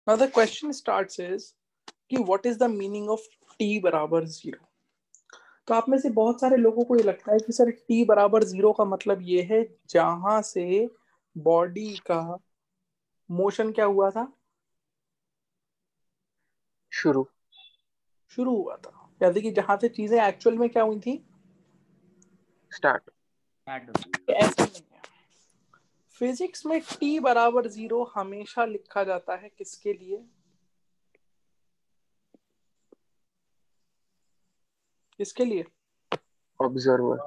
Now the question starts is कि what is the meaning of t बराबर 0। तो आप में से बहुत सारे लोगों को ये लगता है कि सर t बराबर 0 का मतलब ये है जहां से बॉडी का मोशन क्या हुआ था, शुरू हुआ था, यानी कि जहां से चीजें एक्चुअल में क्या हुई थी, स्टार्ट। ऐसा नहीं है। फिजिक्स में t बराबर 0 हमेशा लिखा जाता है किसके लिए, किसके लिए, ऑब्जर्वर।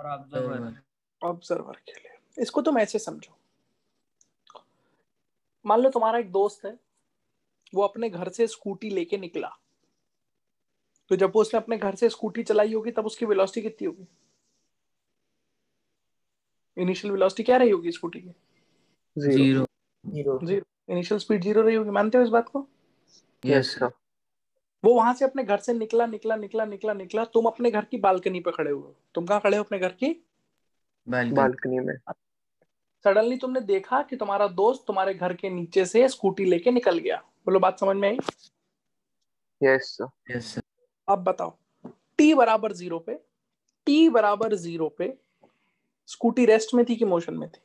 ऑब्जर्वर के लिए। इसको तुम ऐसे समझो, मान लो तुम्हारा एक दोस्त है, वो अपने घर से स्कूटी लेके निकला, तो जब वो उसने अपने घर से स्कूटी चलाई होगी तब उसकी वेलोसिटी कितनी होगी, इनिशियल वेलोसिटी क्या रही होगी स्कूटी की, zero. Zero. Initial speed zero रही होगी, मानते हो इस बात को। Yes sir. वो वहां से अपने घर से निकला निकला निकला निकला निकला, तुम अपने घर की बालकनी पे खड़े हो, तुम कहाँ खड़े हो, अपने घर की बालकनी में। सडनली तुमने देखा कि तुम्हारा दोस्त तुम्हारे घर के नीचे से स्कूटी लेके निकल गया। बोलो बात समझ में आई। Yes sir. अब बताओ, टी बराबर 0 पे, टी बराबर 0 पे स्कूटी रेस्ट में थी कि मोशन में थी।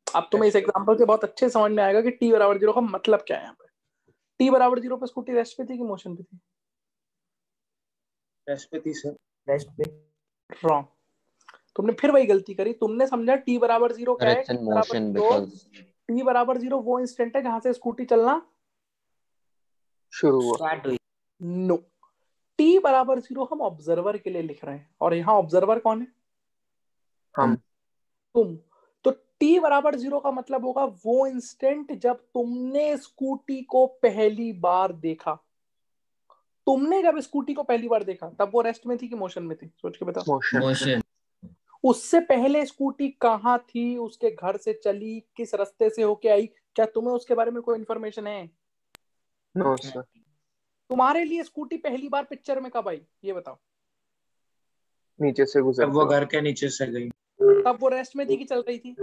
अब तुम्हें इस एग्जांपल से बहुत अच्छे समझ में आएगा कि टी बराबर 0 का मतलब क्या है। यहाँ पे टी बराबर 0 पे स्कूटी रेस्ट पे थी कि मोशन पे थी, रेस्ट पे थी सर। रेस्ट पे। रॉन्ग। तुमने फिर वही गलती करी, तुमने समझा टी बराबर 0 क्या है, टी बराबर 0, टी बराबर 0 वो इंस्टेंट है जहां से स्कूटी चलना शुरू हुआ। स्टार्ट हुई। नो, टी बराबर 0 हम ऑब्जर्वर के लिए लिख रहे हैं, और यहाँ ऑब्जर्वर कौन है, हम। तुम। तो टी बराबर 0 का मतलब होगा वो इंस्टेंट जब तुमने स्कूटी को पहली बार देखा। तुमने जब स्कूटी को पहली बार देखा तब वो रेस्ट में थी कि मोशन में थी, सोच के बताओ। मोशन। उससे पहले स्कूटी कहाँ थी, उसके घर से चली, किस रास्ते से होके आई, क्या तुम्हें उसके बारे में कोई इन्फॉर्मेशन है। No sir. तुम्हारे लिए स्कूटी पहली बार पिक्चर में कब आई ये बताओ। नीचे से गुजर तब वो घर के नीचे से गई। तब वो रेस्ट में थी कि चल रही थी,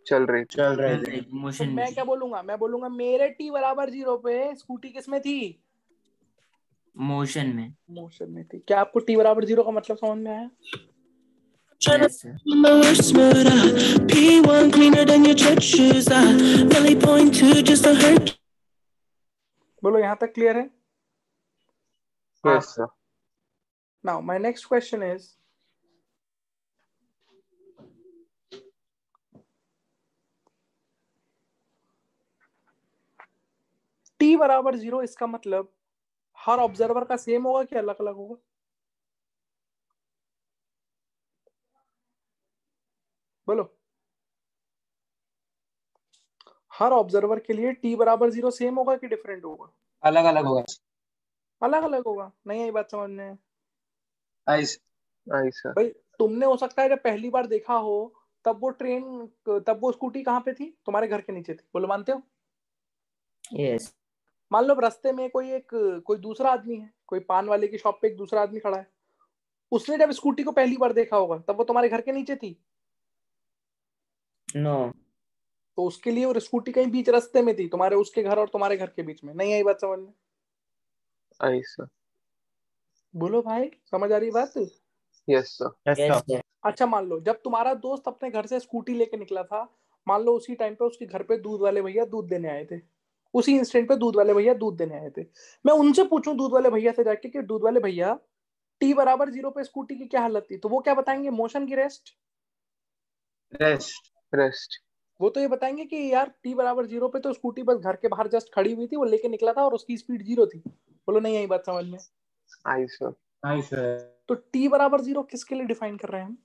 चल रही थी। तो मैं क्या बोलूंगा, मैं बोलूंगा मेरे टी बराबर 0 पे स्कूटी किस में थी, मोशन में। मोशन में थी। क्या आपको टी बराबर 0 का मतलब समझ में आया। Yes, sir. P1 cleaner than your church shoes. Really point to just a hurt. बोलो यहाँ तक क्लियर है। Yes sir. Now my next question is, T बराबर 0 इसका मतलब हर ऑब्जर्वर का सेम होगा कि अलग अलग होगा, बोलो। हर ऑब्जर्वर के लिए टी बराबर 0 सेम होगा कि डिफरेंट होगा, अलग अलग होगा। अलग अलग होगा। नहीं आई बात समझ में। आई सर। भाई तुमने हो सकता है जब पहली बार देखा हो तब वो ट्रेन, तब वो स्कूटी कहाँ पे थी, तुम्हारे घर के नीचे थी, बोलो मानते हो। Yes. मान लो रास्ते में कोई दूसरा आदमी है, कोई पान वाले की शॉप पे एक दूसरा आदमी खड़ा है, उसने जब स्कूटी को पहली बार देखा होगा तब वो तुम्हारे घर के नीचे थी, No. तो उसके लिए वो स्कूटी कहीं बीच रास्ते में थी, तुम्हारे उसके घर और तुम्हारे घर के बीच में। नहीं आई बात समझ में। आई सर। बोलो भाई समझ आ रही बात। Yes sir. Yes, sir. अच्छा मान लो जब तुम्हारा दोस्त अपने घर से स्कूटी लेके निकला था, मान लो उसी टाइम पे उसके घर पे दूध वाले भैया दूध देने आए थे, उसी इंस्टेंट पे दूध वाले भैया दूध देने आए थे। मैं उनसे पूछूं दूध वाले भैया से जाके कि दूध वाले भैया टी बराबर 0 पे स्कूटी की क्या हालत थी, तो वो क्या बताएंगे, मोशन की रेस्ट। रेस्ट। वो तो ये बताएंगे कि यार टी बराबर 0 पे तो स्कूटी बस घर के बाहर जस्ट खड़ी हुई थी, वो लेके निकला था और उसकी स्पीड 0 थी। बोलो नहीं आई बात समझ में। आई सर। तो टी बराबर 0 किसके लिए डिफाइन कर रहे हैं हम,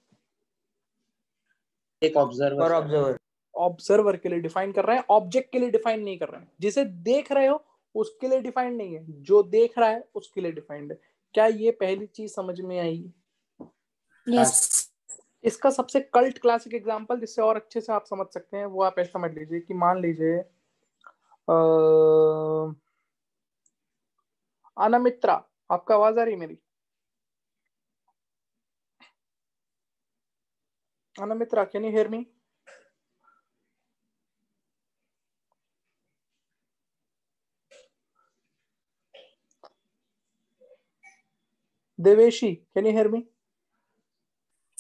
एक ऑब्जर्वर। For observer. ऑब्जर्वर के लिए डिफाइन कर रहे हैं, ऑब्जेक्ट के लिए डिफाइन नहीं कर रहे हैं। जिसे देख रहे हो उसके लिए डिफाइंड नहीं है, जो देख रहा है उसके लिए डिफाइंड है। क्या ये पहली चीज समझ में आई। Yes. इसका सबसे कल्ट क्लासिक एग्जांपल जिससे और अच्छे से आप समझ सकते हैं वो आप ऐसा समझ लीजिए कि मान लीजिए अनामित्रा, आपका आवाज आ रही है मेरी, Anamitra can you hear me. Deveshi, can you hear me?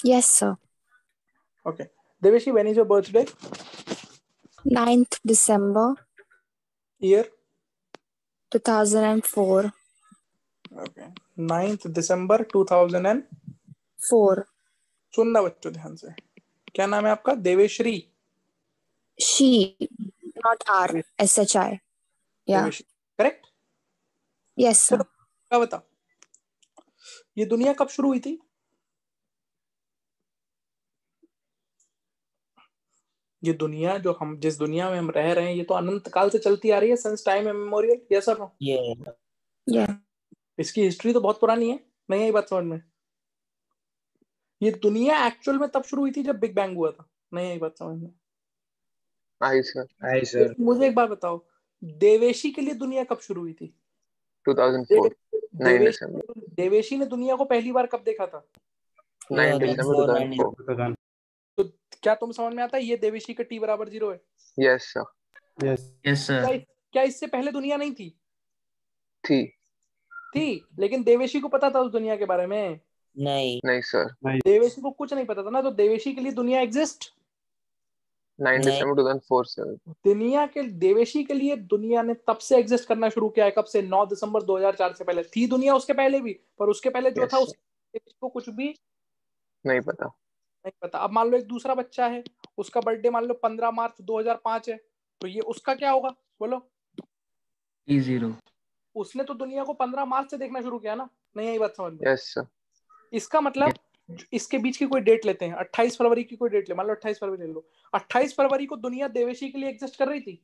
Yes, sir. Okay. Deveshi, when is your birthday? 9th December Year? 2004. Okay. 9th December 2000 4. सुनना बच्चों ध्यान से, क्या नाम है आपका? Deveshri? She, not R, SHI. Yeah. Deveshri, correct? Yes, sir. क्या बता, ये दुनिया कब शुरू हुई थी? ये दुनिया जो हम जिस दुनिया में हम रह रहे हैं, ये तो अनंत काल से चलती आ रही है, since time immemorial. Yes or no? Yeah. इसकी हिस्ट्री तो बहुत पुरानी है, नहीं आई बात समझ में? ये दुनिया एक्चुअल में तब शुरू हुई थी जब बिग बैंग हुआ था, नहीं आई बात समझ में? आई सर। आई सर। मुझे एक बात बताओ, देवेशी के लिए दुनिया कब शुरू हुई थी? 2004 9 दिसंबर। देवेशी ने दुनिया को पहली बार कब देखा था? 9 दिसंबर 2004। तो क्या तुम समझ में आता है ये देवेशी का t बराबर 0 है? Yes sir. Yes sir. क्या इससे पहले दुनिया नहीं थी? थी, लेकिन देवेशी को पता था उस दुनिया के बारे में? नहीं सर। देवेशी को कुछ नहीं पता था ना, तो देवेशी के लिए दुनिया एग्जिस्ट? 9 दिसंबर 2004 सर। दुनिया के देवेशी के लिए दुनिया ने तब से एग्जिस्ट करना शुरू किया है। कब से? 9 दिसंबर 2004 से पहले थी दुनिया, उसके पहले भी, पर उसके पहले जो Yes, था sir. उसको कुछ भी नहीं पता। नहीं पता। अब मान लो एक दूसरा बच्चा है, उसका बर्थडे मान लो 15 मार्च 2005 है, तो ये उसका क्या होगा बोलो? T0। उसने तो दुनिया को 15 मार्च से देखना शुरू किया ना, नहीं यही बात समझ में? Yes sir. इसका मतलब इसके बीच की कोई डेट लेते हैं, 28 फरवरी की कोई डेट ले, मान लो 28 फरवरी ले लो। 28 फरवरी को दुनिया देवेशी के लिए एग्जिस्ट कर रही थी,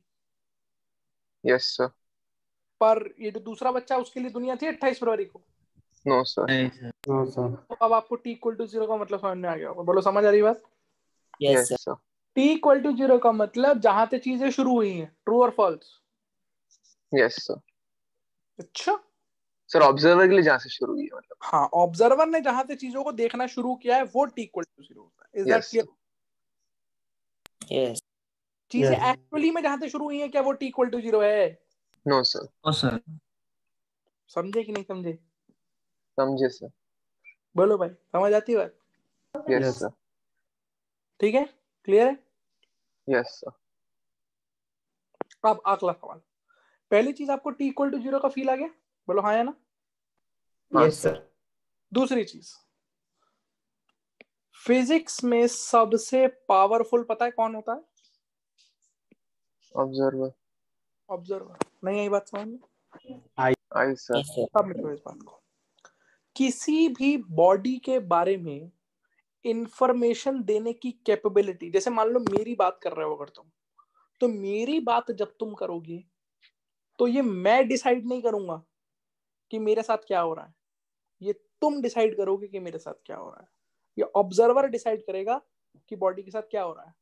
यस सर। पर ये जो दूसरा बच्चा उसके लिए दुनिया थी 28 फरवरी को? No sir. नहीं सर। तो अब आपको t इक्वल टू 0 का मतलब समझ में आ गया होगा, बोलो समझ आ रही बात? Yes sir. t equal to 0 का मतलब जहां से चीजें शुरू हुई हैं, ट्रू और फॉल्स? Yes sir. अच्छा सर ऑब्जर्वर के लिए जहाँ से शुरू हुई है मतलब। हाँ, ऑब्जर्वर ने जहां से चीजों को देखना शुरू किया है वो t इक्वल टू 0 होता है। Is that yes clear? Yes. चीजें एक्चुअली में जहां से शुरू हुई हैं, क्या वो t इक्वल टू 0 है? No sir. Oh sir. समझे कि नहीं समझे? समझे सर। बोलो भाई, समझ आती है बात? Yes sir. ठीक है, क्लियर है? Yes sir. अब अगला सवाल। पहली चीज, आपको t इक्वल टू 0 का फील आ गया? बोलो हाँ या ना? Yes sir. दूसरी चीज, फिजिक्स में सबसे पावरफुल पता है कौन होता है? ऑब्जर्वर। ऑब्जर्वर। नहीं आई बात समझ में? आई सर। Yes sir. अब लिखो इस बात को, किसी भी बॉडी के बारे में इंफॉर्मेशन देने की कैपेबिलिटी, जैसे मान लो मेरी बात कर रहे हो अगर तुम, तो मेरी बात जब तुम करोगे तो ये मैं डिसाइड नहीं करूंगा कि मेरे साथ क्या हो रहा है, ये तुम डिसाइड करोगे कि मेरे साथ क्या हो रहा है। ये ऑब्जर्वर डिसाइड करेगा कि बॉडी के साथ क्या हो रहा है।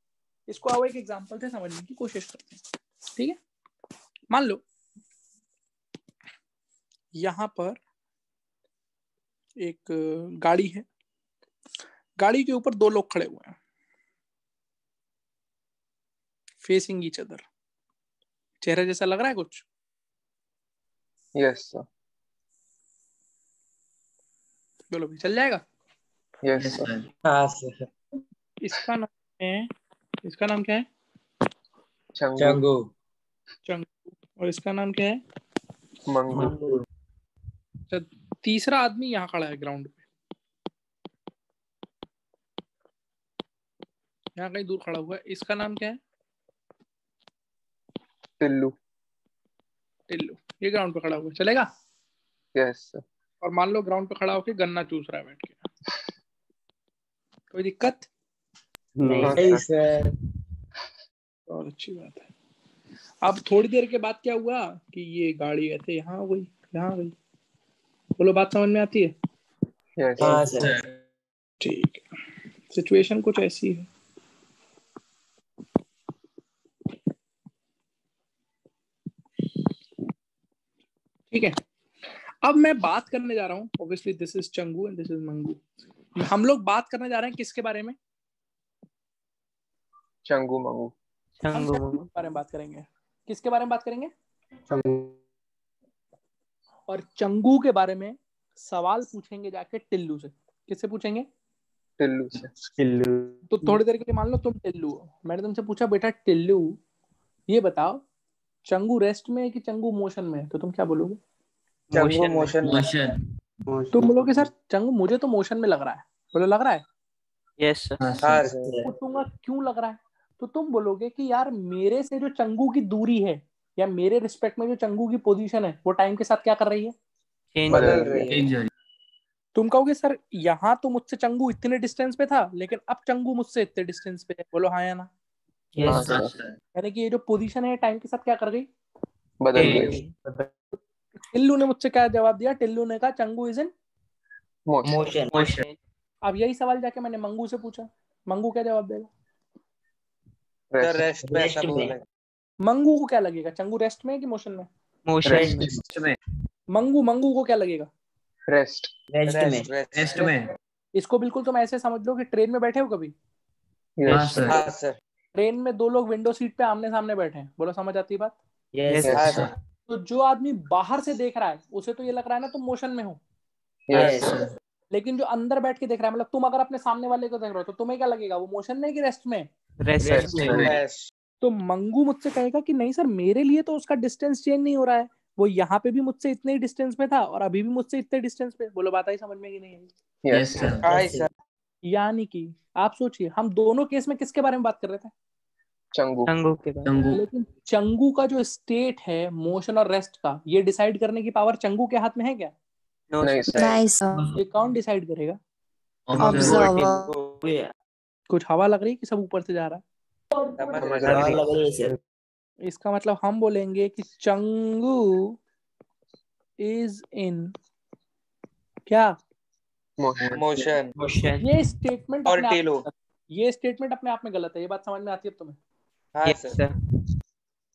इसको आओ एक एग्जांपल से समझने की कोशिश करते हैं, ठीक है? मान लो यहां पर एक गाड़ी है, गाड़ी के ऊपर दो लोग खड़े हुए हैं, फेसिंग ईच अदर। चेहरा जैसा लग रहा है कुछ? Yes sir. बोलो भी चल जाएगा? Yes yes sir. सर। हाँ सर। इसका नाम है, इसका नाम क्या है? चंगू। चंगू। चंगू। और इसका नाम क्या है? मंगू। अच्छा, तीसरा आदमी यहाँ खड़ा है ग्राउंड पे, यहाँ कहीं दूर खड़ा हुआ है, इसका नाम क्या है? टिल्लू। टिल्लू। ये ग्राउंड पे खड़ा हुआ है, चलेगा? Yes sir. और मान लो ग्राउंड पे खड़ा होके गन्ना चूस रहा है बैठ के, कोई दिक्कत? नहीं सर। और अच्छी बात है। अब थोड़ी देर के बाद क्या हुआ कि ये गाड़ी ऐसे यहाँ गई, यहाँ गई। बोलो बात समझ में आती है? यस हाँ सर। सर। ठीक है, सिचुएशन कुछ ऐसी है। ठीक है, अब मैं बात करने जा रहा हूँ, obviously this is Changu and this is Mangu. हम लोग बात करने जा रहे हैं किसके बारे में? चंगू मंगू। हम चंगू के बारे में बात करेंगे। किसके बारे में बात करेंगे? चंगू। और चंगू के बारे में सवाल पूछेंगे जाके टिल्लू से। किससे पूछेंगे? टिल्लू से। टिल्लू। तो थोड़ी देर के लिए मान लो तुम टिल्लू हो, मैंने तुमसे पूछा बेटा टिल्लू ये बताओ चंगू रेस्ट में है कि चंगू मोशन में है, तो तुम क्या बोलोगे? चंगू मोशन में। मोशन। तुम बोलोगे सर चंगू मुझे तो मोशन में लग रहा है। बोलो लग रहा है? Yes sir. हाँ सर। पूछूंगा क्यों लग रहा है, तो तुम बोलोगे कि यार मेरे से जो चंगू की दूरी है या मेरे रिस्पेक्ट में जो चंगू की पोजीशन है वो टाइम के साथ क्या कर रही है? बदल रही है। तुम कहोगे सर यहाँ तो मुझसे चंगू इतने डिस्टेंस पे था लेकिन अब चंगू मुझसे इतने डिस्टेंस पे है। बोलो हाँ या ना? यस हाँ सर। यानी कि ये जो पोजीशन है टाइम के साथ क्या कर गई? बदल गई। टिल्लू ने मुझसे क्या जवाब दिया? टिल्लू ने कहा Changu is in motion. Motion. अब यही सवाल जाके मैंने मंगू से पूछा, मंगू क्या जवाब देगा? रेस्ट। रेस्ट में ऐसा बोले। मंगू को क्या लगेगा चंगू रेस्ट में है कि मोशन में? रेस्ट। मंगू को क्या लगेगा? रेस्ट। रेस्ट में। इसको बिल्कुल तुम ऐसे समझ लो कि ट्रेन में बैठे हो कभी? यस। हाँ सर। ट्रेन में दो लोग विंडो सीट पे आमने सामने बैठे हैं। बोलो समझ आती है बात? यस हाँ सर। तो जो आदमी बाहर से देख रहा है उसे तो ये लग रहा है ना तुम मोशन में हो, यस। लेकिन जो अंदर बैठ के देख रहा है मतलब तुम अगर अपने सामने वाले को देख रहे हो तो तुम्हें क्या लगेगा? वो मोशन में है कि रेस्ट में? रेस्ट। तो मंगू मुझसे कहेगा कि नहीं सर मेरे लिए तो उसका डिस्टेंस चेंज नहीं हो रहा है, वो यहाँ पे भी मुझसे इतने ही डिस्टेंस पे था और अभी भी मुझसे इतने डिस्टेंस पे। बोलो बात आई समझ में कि नहीं आई? यस। सर। यानी कि आप सोचिए हम दोनों केस में किसके बारे में बात कर रहे थे? चंगू। लेकिन चंगू का जो स्टेट है मोशन और रेस्ट का ये डिसाइड करने की पावर चंगू के हाथ में है क्या? नहीं सर। नहीं सर। ये कौन डिसाइड करेगा? ऑब्जर्वर। कुछ हवा लग रही है कि सब ऊपर से जा रहा है? इसका मतलब हम बोलेंगे कि चंगू इज इन क्या? मोशन। ये स्टेटमेंट और अपने आप टिल्लू। ये स्टेटमेंट अपने आप में गलत है। ये बात समझ में आती है अब तुम्हें? हाँ सर।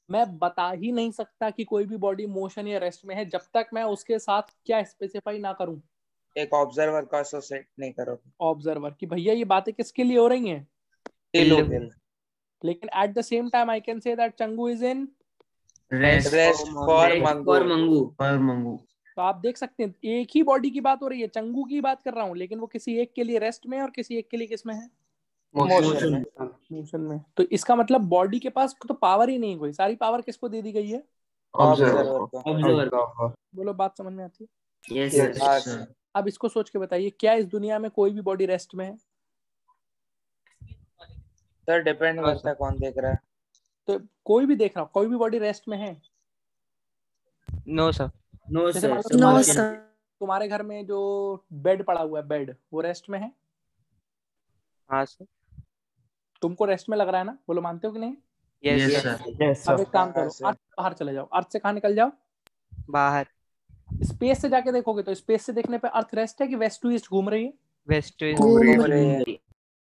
मैं बता ही नहीं सकता कि कोई भी बॉडी मोशन या रेस्ट में है जब तक मैं उसके साथ क्या स्पेसिफाई ना करूं। एक ऑब्जर्वर का एसोसिएट नहीं करोगे। ऑब्जर्वर कि भैया ये बातें किसके लिए हो रही हैं, टिल्लू। लेकिन at the same time I can say that Changu is in. Rest for Mangu. तो आप देख सकते हैं एक ही बॉडी की बात हो रही है, चंगू की बात कर रहा हूं, लेकिन वो किसी एक के लिए रेस्ट में है और किसी एक के लिए किस में है? मोशन। मोशन में। तो इसका मतलब बॉडी के पास तो पावर ही नहीं कोई, सारी पावर किसको दे दी गई है? ऑब्जर्वर। बोलो बात समझ में आती है? यस। हाँ सर। अब इसको सोच के बताइए क्या इस दुनिया में कोई भी बॉडी रेस्ट में है? सर डिपेंड करता है कौन देख रहा है। तो कोई भी देख रहा हो, कोई भी बॉडी रेस्ट में है? No sir. जैसे मान लो नो सर। तुम्हारे घर में जो बेड पड़ा हुआ है, बेड वो रेस्ट में है? हाँ सर। तुमको रेस्ट में लग रहा है ना? बोलो मानते हो कि नहीं? Yes sir. अब एक काम हाँ करो, सर। अर्थ से बाहर चले जाओ। अर्थ से कहाँ निकल जाओ? बाहर। स्पेस से जाके देखोगे तो स्पेस से देखने पे अर्थ रेस्ट है कि वेस्ट टू ईस्ट घूम रही है? वेस्ट घूम घूम रही रही है।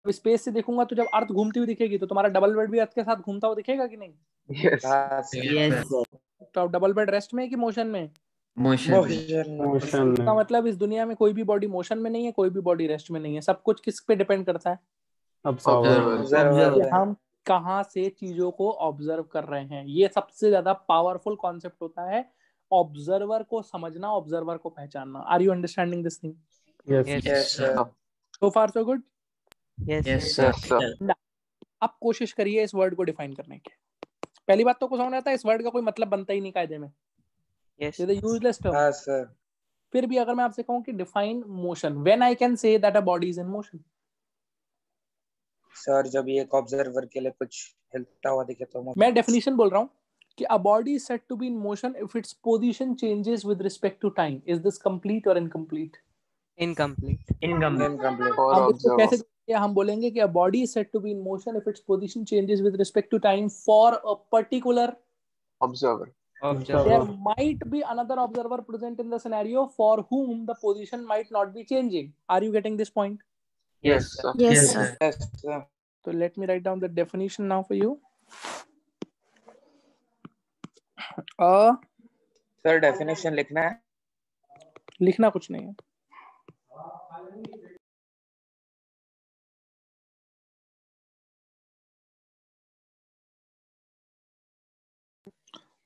अब स्पेस से देखूंगा तो जब अर्थ घूमती हुई दिखेगी तो तुम्हारा डबल बेड भी अर्थ के साथ घूमता हुआ दिखेगा कि नहीं? यस। हाँ सर। तो अब डबल बेड रेस्ट में है कि मोशन में? मोशन। इसका मतलब इस दुनिया में कोई भी बॉडी मोशन में नहीं है, कोई भी बॉडी रेस्ट में नहीं है। सब कुछ किस पे डिपेंड करता है? ऑब्जर्वर। कि हम कहाँ से चीजों को ऑब्जर्व कर रहे हैं। ये सबसे ज्यादा पावरफुल कॉन्सेप्ट होता है, ऑब्जर्वर को समझना, ऑब्जर्वर को पहचानना। Are you understanding this thing? Yes sir. So far so good. Yes yes sir. अब कोशिश करिए इस वर्ड को डिफाइन करने की। पहली बात तो को समझ आता है इस वर्ड का कोई मतलब बनता ही नहीं कायदे में, यस ये यूजलेस टर्म। हाँ सर। फिर भी अगर मैं आपसे कहूं कि define motion, when I can say that a body is in motion. Sir जब ये एक ऑब्जर्वर के लिए कुछ हिलता हुआ दिखे तो मैं डेफिनेशन बोल रहा हूं कि a body is said to be in motion if its position changes with respect to time. Is this complete or incomplete? Incomplete. Incomplete. और हम इसको कैसे ऑब्जर्वर। या हम बोलेंगे कि a body is said to be in motion if its position changes with respect to time for a particular. Observer. There might be another observer present in the scenario for whom the position might not be changing. Are you getting this point? Yes sir. Yes, sir. Yes sir. So let me write down the definition now for you. Sir definition लिखना है। लिखना कुछ नहीं है।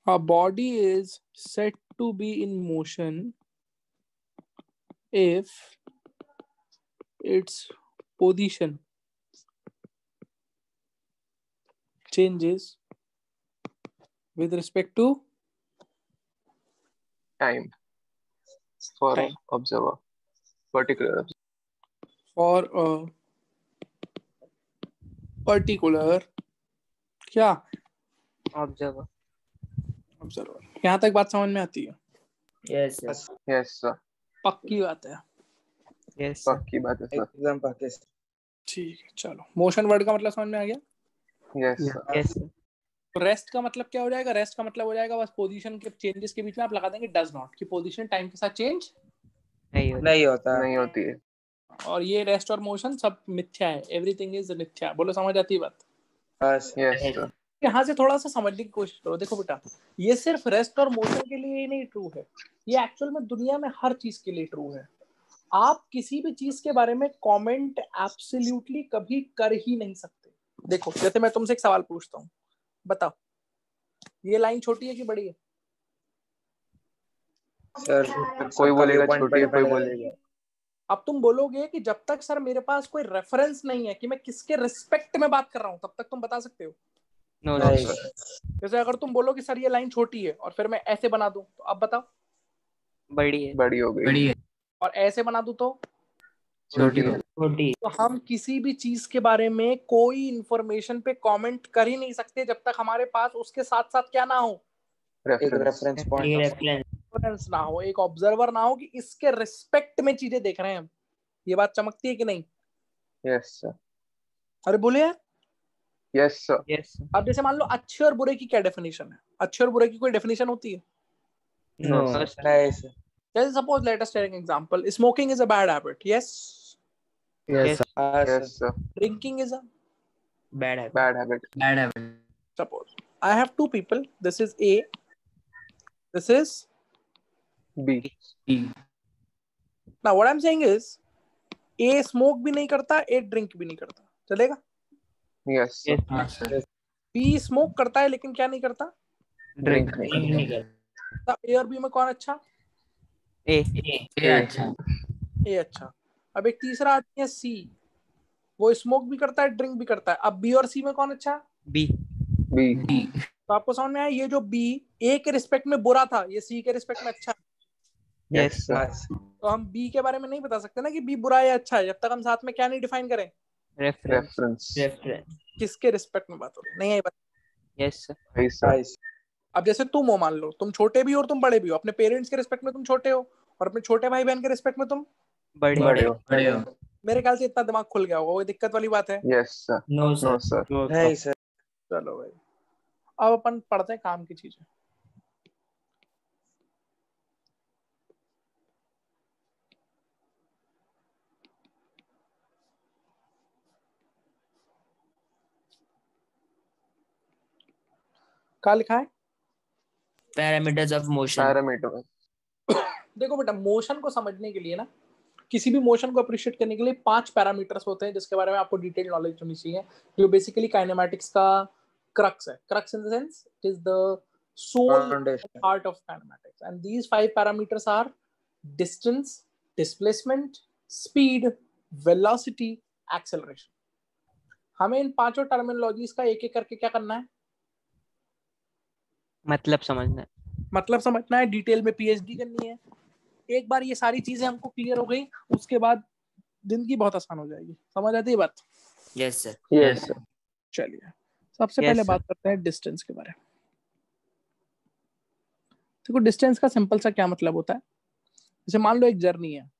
A body is said to be in motion if its position changes with respect to Time for time observer. Particular observer. for a particular क्या Observer. Observer. यहाँ तक बात समझ में आती है? Yes, Yes, sir. पक्की बात है। Yes, sir. पक्की बात है सर। एकदम पक्के से। ठीक है, चलो मोशन वर्ड का मतलब समझ में आ गया। Yes, sir. Yes, sir. तो रेस्ट का मतलब क्या हो जाएगा? रेस्ट का मतलब हो जाएगा बस पोजीशन के चेंजेस के बीच में आप लगा देंगे डज नॉट, कि पोजीशन टाइम के साथ चेंज नहीं होता। नहीं होता। नहीं होती है। और ये रेस्ट और मोशन सब मिथ्या है, एवरीथिंग इज मिथ्या। बोलो समझ आती है बात? बस Yes, sir. यहाँ से थोड़ा सा समझने की कोशिश करो। देखो बेटा, ये सिर्फ रेस्ट और मोशन के लिए ही नहीं ट्रू है, ये एक्चुअल में दुनिया में हर चीज के लिए ट्रू है। आप किसी भी चीज के बारे में कमेंट एब्सोल्युटली कभी कर ही नहीं सकते। देखो जैसे मैं तुमसे एक सवाल पूछता हूँ, बताओ ये लाइन छोटी है कि बड़ी है? सर, कोई बोलेगा point छोटी है, पर कोई depend बोलेगा। अब तुम बोलोगे कि जब तक सर मेरे पास कोई रेफरेंस नहीं है कि मैं किसके रिस्पेक्ट में बात कर रहा हूँ, तब तक तुम बता सकते हो। No, No, नहीं, sir. जैसे अगर तुम बोलो कि सर ये लाइन छोटी है और फिर मैं ऐसे बना दूं, तो अब बताओ बड़ी है। बड़ी हो गई। और ऐसे बना दूं तो छोटी हो तो हम किसी भी चीज के बारे में कोई इंफॉर्मेशन पे कमेंट कर ही नहीं सकते जब तक हमारे पास उसके साथ साथ क्या ना हो, एक रेफरेंस। Reference point. रेफरेंस ना हो, एक ऑब्जर्वर ना हो कि इसके रिस्पेक्ट में चीजें देख रहे हैं हम। ये बात चमकती है कि नहीं? Yes, sir. अरे बोले यार। Yes, sir. Yes, sir. अब जैसे मान लो अच्छे और बुरे की क्या डेफिनेशन है? अच्छे और बुरे की कोई डेफिनेशन होती है? No, No, sir. sir. नहीं सर। जैसे suppose let us take an example, smoking is a bad habit, yes. Yes, sir. हाँ Yes, sir. sir. Drinking is a Bad habit. suppose I have two people, this is A, this is B. now what I'm saying is A smoke भी नहीं करता, A drink भी नहीं करता, चलेगा? Yes, sir. Yes, sir. B smoke करता है लेकिन क्या नहीं करता? Drink नहीं करता। A और B में कौन अच्छा? A. A अच्छा। अब एक तीसरा आदमी है C, वो स्मोक भी करता है ड्रिंक भी करता है, अब B और C में कौन अच्छा? B. B. तो आपको समझ में आया ये जो B A के रिस्पेक्ट में बुरा था, ये C के रिस्पेक्ट में अच्छा है। Yes, sir. तो हम B के बारे में नहीं बता सकते ना कि B बुरा या अच्छा है जब तक हम साथ में क्या नहीं डिफाइन करें, Reference. Reference. किसके रिस्पेक्ट में बात हो रही है। नहीं आई बात? Yes, sir. Yes, sir. अब जैसे तुम हो, मान लो तुम छोटे भी हो और तुम बड़े भी हो, अपने पेरेंट्स के रिस्पेक्ट में तुम छोटे हो और अपने छोटे भाई बहन के रिस्पेक्ट में तुम बड़े. बड़े हो। मेरे ख्याल से इतना दिमाग खुल गया होगा, वो दिक्कत वाली बात है। Yes, sir. No, sir. नहीं सर। चलो भाई, अब अपन पढ़ते हैं काम की चीजें। क्या लिखा है? Parameters of motion. Parameter. देखो बेटा, मोशन को समझने के लिए ना, किसी भी मोशन को अप्रिशिएट करने के लिए 5 पैरामीटर्स होते हैं जिसके बारे में आपको डिटेल नॉलेज होनी चाहिए, जो बेसिकली काइनेमैटिक्स का क्रक्स है। Crux in the sense it is the soul Foundation. part of kinematics, and these 5 parameters are distance, displacement, speed, velocity, acceleration. हमें इन पांचों टर्मिनोलॉजीज का एक एक करके क्या करना है? मतलब समझना है. मतलब समझना है, डिटेल में पीएचडी करनी है। एक बार ये सारी चीजें हमको क्लियर हो गई, उसके बाद जिंदगी बहुत आसान हो जाएगी। समझ आती है बात? Yes sir. Yes, sir. चलिए सबसे Yes, पहले sir. बात करते हैं डिस्टेंस के बारे में। देखो डिस्टेंस का सिंपल सा क्या मतलब होता है, जैसे मान लो एक जर्नी है,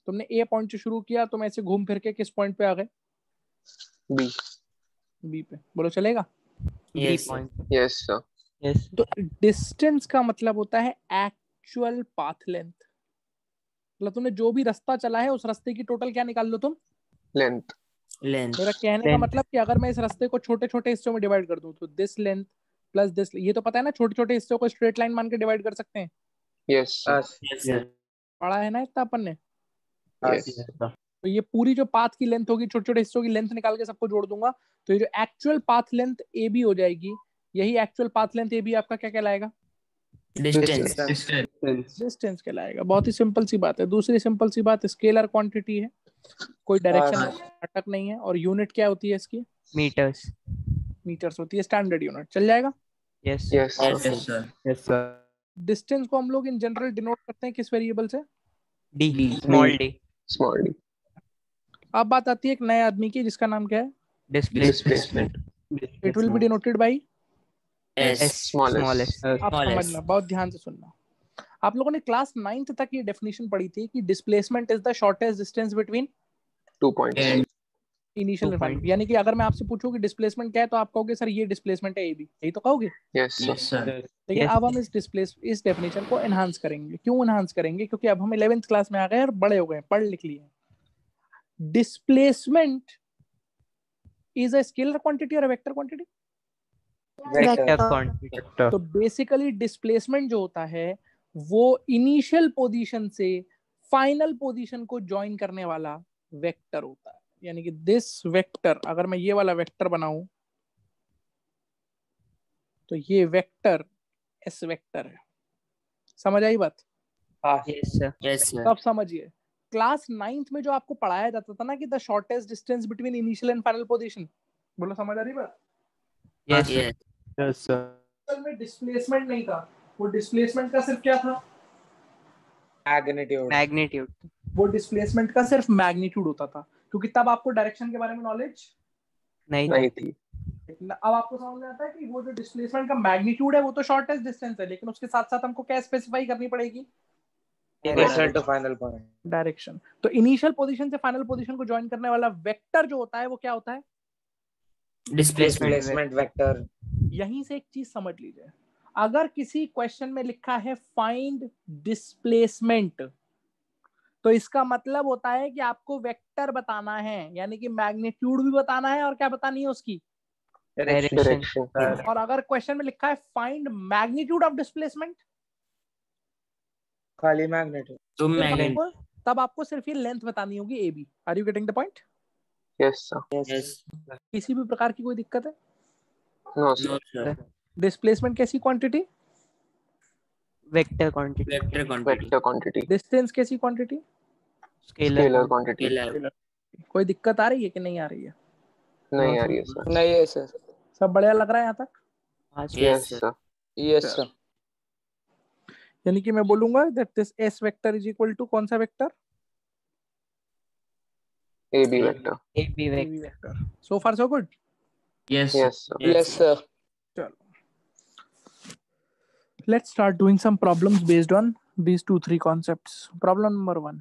तुमने ए पॉइंट से शुरू किया, तुम ऐसे घूम फिर के किस पॉइंट पे आ गए? B. बी पे। बोलो चलेगा? Yes sir. Point. Yes, sir. Yes. तो डिस्टेंस का मतलब होता है एक्चुअल पाथ लेंथ, मतलब तुमने जो भी रास्ता चला है उस रास्ते की टोटल क्या निकाल लो तुम? Length. लेंथ। मेरा कहने का Length. मतलब कि अगर मैं इस रास्ते को छोटे छोटे हिस्सों में डिवाइड कर दूं तो दिस लेंथ प्लस दिस, ये तो पता है ना, छोटे छोटे हिस्सों को स्ट्रेट लाइन मान के डिवाइड कर सकते हैं। Yes, sir. Yes sir. पढ़ा है ना इतना अपन ने? Yes. तो ये पूरी जो पाथ की लेंथ होगी, छोटे छोटे हिस्सों की लेंथ निकाल के सबको जोड़ दूंगा, तो ये जो actual path length A B हो जाएगी, यही actual path length A B आपका क्या कहलाएगा? Distance. डिस्टेंस कहलाएगा। बहुत ही सिंपल सी बात है। दूसरी सिंपल सी बात, स्केलर क्वांटिटी है, कोई डायरेक्शन नाटक नहीं है, और यूनिट क्या होती है इसकी? meters. मीटर्स होती है, स्टैंडर्ड यूनिट। चल जाएगा। Yes. Yes, sir. Yes, sir. Yes, sir. Distance को हम लोग इन जनरल डिनोट करते हैं किस वेरिएबल से? D. Small d. Small d. अब बात आती है एक नए आदमी की, जिसका नाम क्या है? Displacement. It will be denoted by S. Small s. Small s. आप Small s. समझना, बहुत ध्यान से सुनना। आप लोगों ने क्लास 9th तक ये डेफिनेशन पढ़ी थी कि displacement is the shortest distance between 2 points. Initial 2 and final. points. यानी कि अगर मैं आपसे पूछूं कि डिस्प्लेसमेंट क्या है, तो आप कहोगे सर ये डिस्प्लेसमेंट है, AB, यही तो कहोगे। Yes, sir. Yes, sir. लेकिन Yes. अब हम इस डेफिनेशन को एनहांस करेंगे। क्यों एनहांस करेंगे? क्योंकि अब हम 11th क्लास में आ गए और बड़े हो गए, पढ़ लिख लिए। Displacement is a scalar quantity और वेक्टर क्वांटिटी? Vector. Quantity. तो बेसिकली डिस्प्लेसमेंट जो होता है वो इनिशियल पोजीशन से फाइनल पोजीशन को ज्वाइन करने वाला वेक्टर होता है। यानी कि दिस वेक्टर, अगर मैं ये वाला वेक्टर बनाऊं तो ये वेक्टर एस वेक्टर है। समझ आई बात? Yes, sir. Yes, sir. तब समझिए, क्लास 9th में जो आपको पढ़ाया जाता था ना कि the shortest distance between initial and final position, बोलो समझ आ रही बात? Yes. Yes. Yes, sir. असल में डिस्प्लेसमेंट नहीं था, वो डिस्प्लेसमेंट का सिर्फ क्या था? मैग्नीट्यूड। Magnitude. वो डिस्प्लेसमेंट का सिर्फ मैग्नीट्यूड होता था, क्योंकि तब आपको डायरेक्शन के बारे में नॉलेज नहीं थी। अब आपको समझ में आता है कि वो जो डिस्प्लेसमेंट का मैग्नीट्यूड है वो तो शॉर्टेस्ट डिस्टेंस है, लेकिन उसके साथ साथ हमको क्या स्पेसिफाई करनी पड़ेगी? Initial to final point. Direction. तो इनिशियल पोजीशन से फाइनल पोजीशन को ज्वाइन करने वाला वेक्टर जो होता है वो क्या होता है? Displacement. वेक्टर। यहीं से एक चीज समझ लीजिए, अगर किसी क्वेश्चन में लिखा है फाइंड डिस्प्लेसमेंट, तो इसका मतलब होता है कि आपको वेक्टर बताना है, यानी कि मैग्नीट्यूड भी बताना है और क्या बतानी है उसकी Direction. और अगर क्वेश्चन में लिखा है फाइंड मैग्नीट्यूड ऑफ डिस्प्लेसमेंट, खाली मैग्नीट्यूड। तो magnitude. तब आपको सिर्फ ये लेंथ बतानी होगी AB। Are you getting the point? Yes, sir. Yes. किसी भी प्रकार की कोई दिक्कत है? No, sir. No, sir. Displacement कैसी quantity? Vector quantity. Vector quantity. Vector quantity. Distance कैसी quantity? Scalar. Scalar quantity. Scalar. कोई दिक्कत आ रही है कि नहीं आ रही है? नहीं आ रही है, sir. नहीं है सर। सब बढ़िया लग रहा है यहाँ तक? Yes, Yes, sir. sir. Yes sir. यानी कि मैं बोलूंगा that this S vector is equal to कौन सा vector? AB vector. AB vector. Vector. So far so good. Yes. Yes, sir. Yes sir. Let's start doing some problems based on these 2-3 concepts. Problem number 1.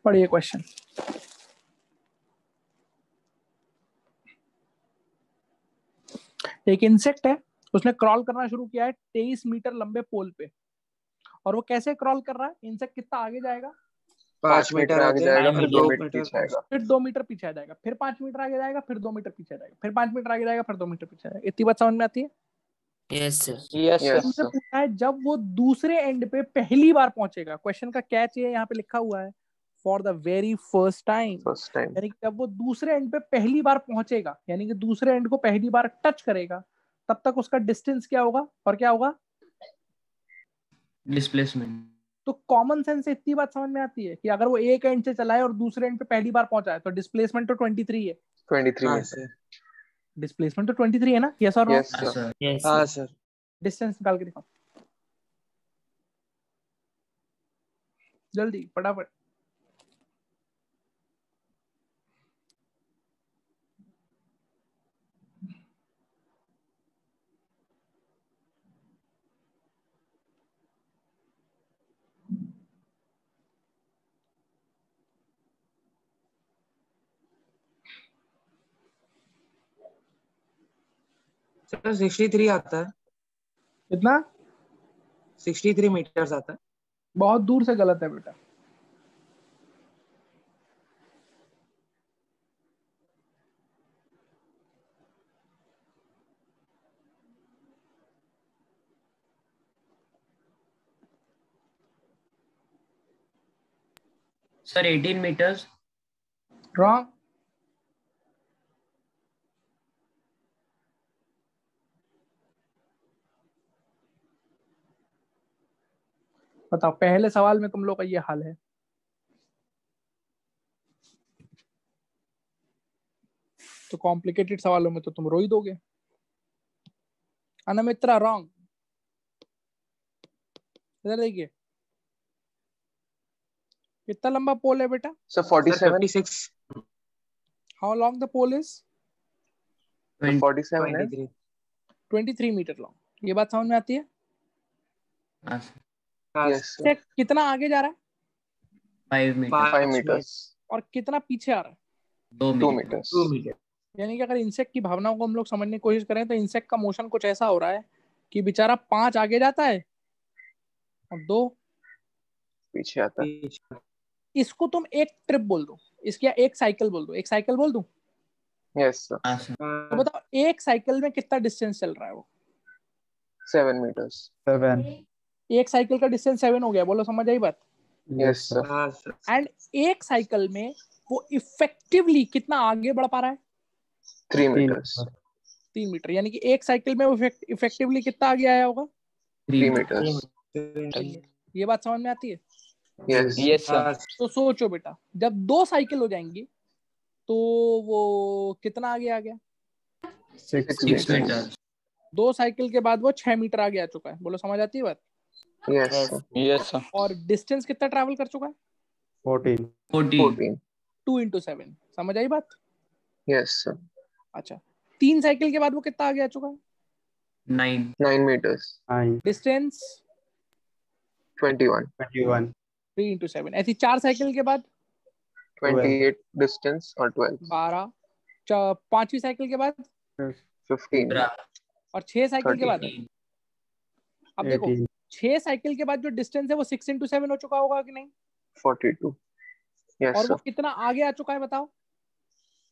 पढ़िए question. एक insect है, उसने crawl करना शुरू किया है 23 मीटर लंबे पोल पे, और वो कैसे क्रॉल कर रहा है? इंसेक्ट कितना आगे जाएगा? 5 मीटर आगे जाएगा, फिर 2 2 मीटर पीछे आएगा। फिर 2 मीटर पीछे आ जाएगा, फिर 5 मीटर आगे जाएगा, फिर 2 मीटर पीछे आ जाएगा, फिर 5 मीटर आगे जाएगा, फिर 2 मीटर पीछे आ जाएगा। इतनी बात समझ में आती है? Yes, sir. यस Yes, हमसे sir. पूछा है जब वो दूसरे एंड पे पहली बार पहुंचेगा। क्वेश्चन का कैच ये यहाँ पे लिखा हुआ है, for the very first time. First time. यानी कि जब वो दूसरे एंड पे पहली बार पहुंचेगा, यानी कि दूसरे एंड को पहली बार टच करेगा, तब तक उसका डिस्टेंस क्या होगा और क्या होगा? Displacement. तो कॉमन सेंस से इतनी बात समझ में आती है कि अगर वो एक एंड से चला है और दूसरे एंड पे पहली बार पहुंचा है तो डिस्प्लेसमेंट तो 23 है। 23 हाँ में, सर। डिस्प्लेसमेंट तो 23 है ना? Yes or no? Yes, Yes, sir. sir. Yes. हाँ सर। डिस्टेंस निकाल के दिखाओ जल्दी फटाफट। सर 63 आता है, कितना? 63 मीटर्स आता है। बहुत दूर से गलत है बेटा। Sir 18 meters. रॉन्ग। बताओ, पहले सवाल में तुम लोग का ये हाल है। तो कॉम्प्लिकेटेड सवालों में तो तुम रो ही दोगे। अनमित्रा रॉन्ग। इधर देखिए, कितना लंबा पोल है बेटा? Sir sir 47 56, how long the pole is? 47 है 23। 23 मीटर लॉन्ग। ये बात समझ में आती है? हाँ सर। हाँ यस से सर कितना आगे जा रहा है 5 meters. 5 मीटर्स और कितना पीछे आ रहा है? 2 2 meters. Metres 2 metre. यानी कि अगर इंसेक्ट की भावनाओं को हम लोग समझने की कोशिश करें तो इंसेक्ट का मोशन कुछ ऐसा हो रहा है कि बेचारा 5 आगे जाता है और 2 पीछे आता है। इसको तुम एक ट्रिप बोल दो, इसकी या एक साइकिल बोल दो। एक साइकिल बोल दूं यस सर हाँ सर। तो बताओ एक साइकिल में कितना डिस्टेंस चल रहा है वो? 7 मीटर्स 7. एक साइकिल का डिस्टेंस 7 हो गया। बोलो समझ आई बात? यस सर हाँ सर। एंड एक साइकिल में वो इफेक्टिवली कितना आगे बढ़ पा रहा है? 3 मीटर्स 3 मीटर। यानी कि एक साइकिल में वो इफेक्टिवली कितना आगे आया होगा? 3 मीटर्स 3 मीटर। ये बात समझ में आती है? Yes Yes sir. हाँ तो सोचो बेटा, जब 2 साइकिल हो जाएंगी तो वो कितना आगे आ गया? 6 6 6 मीटर्स meters. 2 साइकिल के बाद वो 6 मीटर आगे आ चुका है। बोलो समझ आती है बात? Yes sir Yes sir. और डिस्टेंस कितना ट्रैवल कर चुका है? 14. 14. 14 2 इंटू 7। समझ आई बात? यस सर अच्छा, 3 साइकिल के बाद वो कितना आगे आ चुका है? 9. 9 मीटर्स 9. डिस्टेंस 21 21. 3 इंटू 7। ऐसी 4 साइकिल के बाद 28 डिस्टेंस और 12 12। 5वीं साइकिल के बाद 15 और 6 साइकिल के बाद 13. अब देखो 18. 6 साइकिल के बाद जो डिस्टेंस है वो 6 इंटू 7 हो चुका होगा कि नहीं? 42 यस और वो सर कितना आगे आ चुका है बताओ?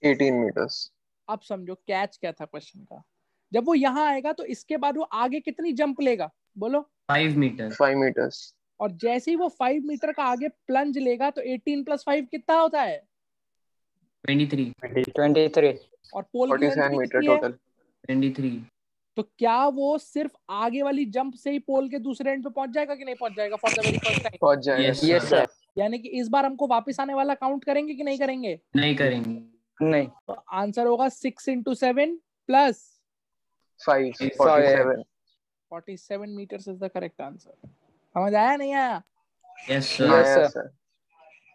18 मीटर्स अब समझो कैच क्या था क्वेश्चन का। जब वो यहाँ आएगा तो इसके बाद वो आगे कितनी जंप लेगा? बोलो। 5 meters. 5 मीटर्स और जैसे ही वो 5 मीटर का आगे प्लंज लेगा तो 18 प्लस 5 कितना होता है? 23. 23. और पोल की लेंथ 47 मीटर कितनी है? टोटल 23. तो क्या वो सिर्फ आगे वाली जंप से ही पोल के दूसरे एंड पे पहुंच जाएगा कि नहीं पहुंच जाएगा for the very first time? पहुंच जाएगा Yes, yes, sir. यानी कि इस बार हमको वापस आने वाला काउंट करेंगे कि नहीं करेंगे? नहीं करेंगे. नहीं. तो आंसर होगा 6 into 7 plus 5 47 47 meters is the correct answer. समझ आया नहीं आया? Yes sir. Yes, आया sir. सर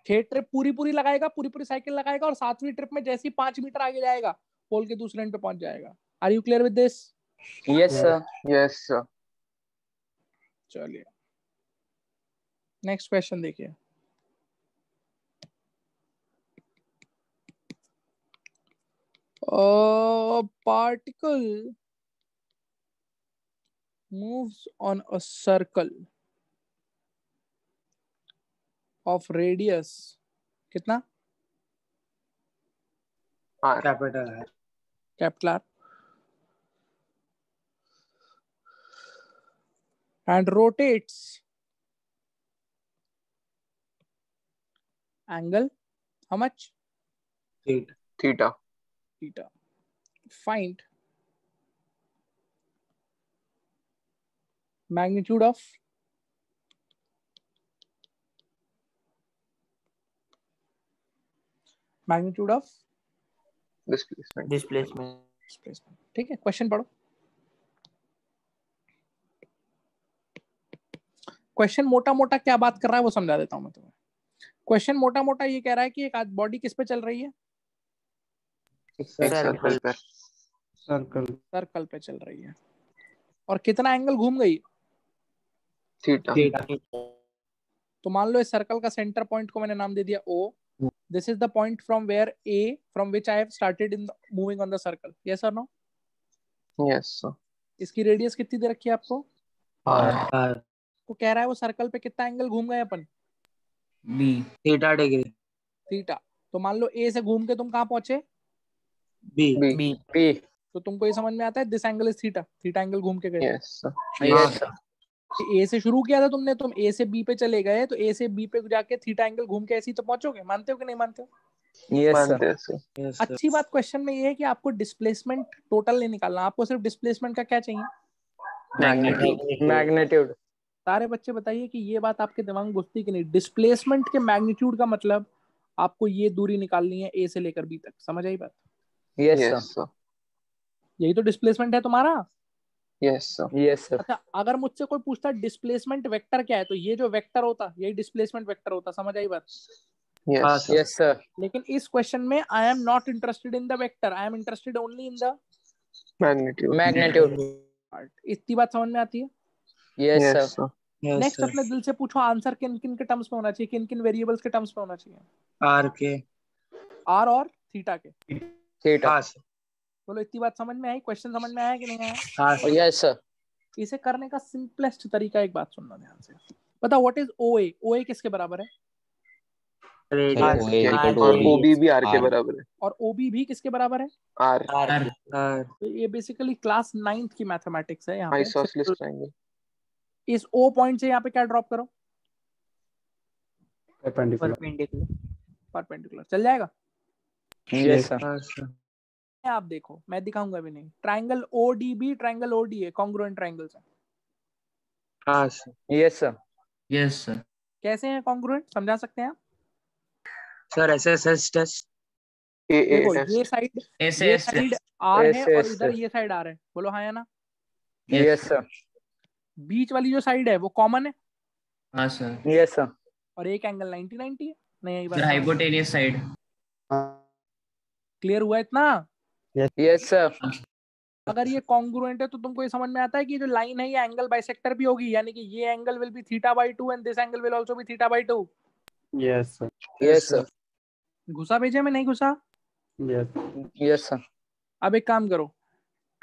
6 ट्रिप पूरी लगाएगा, पूरी साइकिल लगाएगा और 7वीं ट्रिप में जैसे ही 5 मीटर आगे जाएगा पोल के दूसरे एंड पे पहुंच जाएगा। Are you clear with this? Yes sir. Yes sir चलिए नेक्स्ट क्वेश्चन देखिए। Particle moves on a circle of radius कितना? आर कैपिटल है। Capital R and rotates angle how much? Theta Theta. Find magnitude of displacement Displacement. displacement। ठीक है, question पढ़ो। Question मोटा मोटा क्या बात कर रहा है वो समझा देता हूँ मैं तुम्हें। क्वेश्चन मोटा मोटा ये कह रहा है कि एक बॉडी किस पे चल रही है? सर्कल पर। सर्कल पे चल रही है, और कितना एंगल घूम गई? थीटा। तो मान लो इस सर्कल का सेंटर पॉइंट को मैंने नाम दे दिया O. This is the point from where A, from which I have started in moving on the circle. Yes or no? Yes sir. इसकी रेडियस कितनी दे रखी है आपको? आर। तो कह रहा है वो सर्कल पे कितना एंगल घूम गए अपन? B. Theta degree. थीटा। तो मान लो A से घूम के तुम कहाँ पहुंचे? बी। B. तो तुमको ये समझ में आता है this angle is theta, theta angle घूम के गए। Yes sir. Yes, sir. A से शुरू किया था तुमने, तुम A से B पे चले गए, तो A से B पे जाके थीटा एंगल घूम के ऐसे ही तो पहुंचोगे। मानते हो कि नहीं मानते हो? Yes, sir. मानते हैं सर। अच्छी बात क्वेश्चन में ये है कि आपको डिस्प्लेसमेंट टोटल नहीं निकालना, आपको सिर्फ डिस्प्लेसमेंट का क्या चाहिए? Magnitude. सारे बच्चे बताइए कि ये बात आपके दिमाग में घुसती कि नहीं? डिस्प्लेसमेंट के मैग्नीट्यूड का मतलब आपको ये दूरी निकालनी है A से लेकर B तक। समझ आई बात? Yes, sir. Yes sir. यही तो डिस्प्लेसमेंट है तुम्हारा। Yes sir. Yes, sir. अच्छा, अगर मुझसे कोई पूछता डिस्प्लेसमेंट वेक्टर क्या है, तो ये जो वेक्टर होता यही डिस्प्लेसमेंट वेक्टर होता। समझ आई बात? Yes sir. Yes, sir. लेकिन इस क्वेश्चन में I am not interested in the vector, I am interested only in the magnitude. Magnitude. Part. इतनी बात समझ में आती है? Yes, yes sir. Sir. Next अपने दिल से पूछो, आंसर किन किन के टर्म्स में होना चाहिए, किन किन वेरिएबल्स के टर्म्स में होना चाहिए? आर के। आर और थीटा के। Theta. हाँ सर। बोलो इतनी बात समझ में आई? क्वेश्चन समझ में आया कि नहीं आया? हाँ Oh, सर। yes, sir. इसे करने का सिंपलेस्ट तरीका एक बात सुनना ध्यान से। बताओ व्हाट इज OA? OA किसके बराबर है? और OB भी R के बराबर है। और OB भी किसके बराबर है? R। आर। तो ये बेसिकली क्लास 9th की मैथमेटिक्स है। यहाँ पे आइसोसेलेस ट्रायंगल। इस O पॉइंट से यहाँ पे क्या ड्रॉप करो? परपेंडिकुलर। चल जाएगा? Yes, sir. हाँ सर। आप देखो, मैं दिखाऊंगा भी नहीं। Triangle ODB, triangle ODA congruent triangles हैं। हाँ sir. Yes, sir. Yes, sir. कैसे हैं कॉन्ग्रुएंट, समझा सकते हैं आप? Sir S S S test. देखो टेस्ट। ये साइड SS. R है और SS. इधर ये साइड R है। बोलो हाँ या ना? Yes, sir. बीच वाली जो साइड है वो कॉमन है, हाँ sir. Yes, sir. और एक एंगल 90-90 है। नहीं यही Sir, बात hypotenuse side. क्लियर हुआ इतना? Yes, sir. अगर ये कॉन्ग्रुएंट है तो तुमको ये समझ में आता है कि जो लाइन है ये एंगल बाइसेक्टर भी होगी, यानी कि ये angle will be θ/2 and this angle will also be θ/2। Yes, sir. Yes, sir. घुसा भेजे में नहीं घुसा? Yes, sir. अब एक काम करो,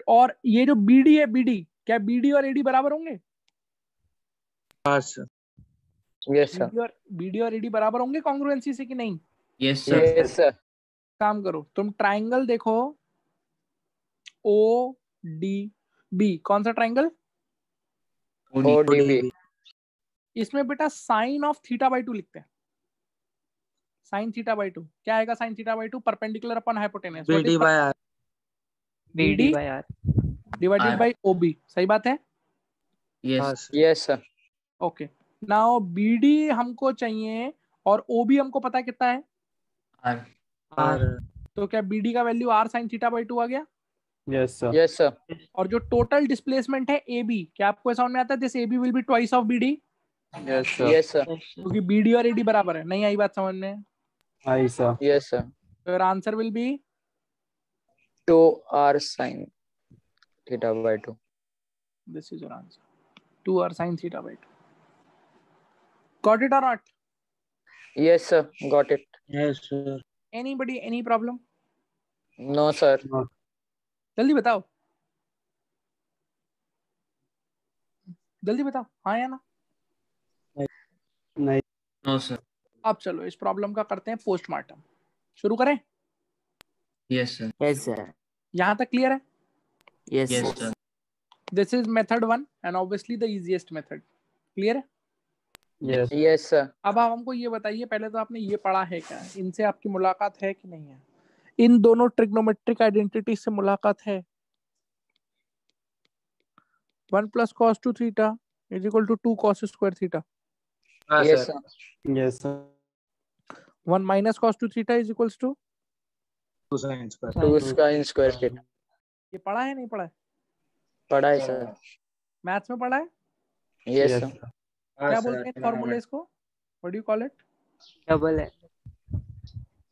और ये जो BD है, BD क्या BD और AD बराबर होंगे? हाँ सर। Yes, sir. BD और AD बराबर होंगे कॉन्ग्रुएंसी से कि नहीं? Yes, sir. Yes, sir. काम करो, तुम ट्राइंगल देखो ODB। कौन सा ट्राइंगल? ODB. इसमें बेटा साइन ऑफ θ/2 लिखते हैं। साइन θ/2 क्या आएगा? Sine θ/2 perpendicular upon hypotenuse. BD by R. BD divided R. By OB। सही बात है? Yes. हाँ sir. Yes, sir. Okay, now BD हमको चाहिए और OB हमको पता है कितना है? R. आर। तो क्या BD का वैल्यू R sin θ/2 आ गया? Yes, sir. Yes, sir. और जो टोटल डिस्प्लेसमेंट है AB, क्या आपको समझ में आता है? This AB will be twice of BD, Yes, sir. Yes, sir. क्योंकि BD और AD बराबर है। नहीं आई बात समझ में? Aye, sir. Yes, sir. तो answer will be 2R sin θ/2. This is your answer, 2R sin θ/2। Got it और not? Yes, sir. Got it. Yes sir. Anybody, any problem? No, sir. जल्दी बताओ, जल्दी बताओ, हाँ या ना? नहीं. No, sir. अब चलो इस प्रॉब्लम का करते हैं पोस्टमार्टम। शुरू करें? Yes, sir. Yes, sir. यहाँ तक क्लियर है? Yes, Yes, sir. sir. This is method 1 and obviously the easiest method. Clear है? Yes. Yes, sir. अब आप हमको ये बताइए, पहले तो आपने ये पढ़ा है क्या? इनसे आपकी मुलाकात है कि नहीं है? इन दोनों ट्रिग्नोमेट्रिक आइडेंटिटी से मुलाकात है? 1 + cos 2θ = 2 cos square θ। हाँ Yes, sir. sir. Yes, sir. 1 - cos 2θ = 2 sin square. 2 sin square θ. ये पढ़ा है नहीं पढ़ा है? पढ़ा है, sir. मैथ्स में पढ़ा है? Yes, sir. क्या बोलते हैं फॉर्मूले इसको? What do you call it? Double है।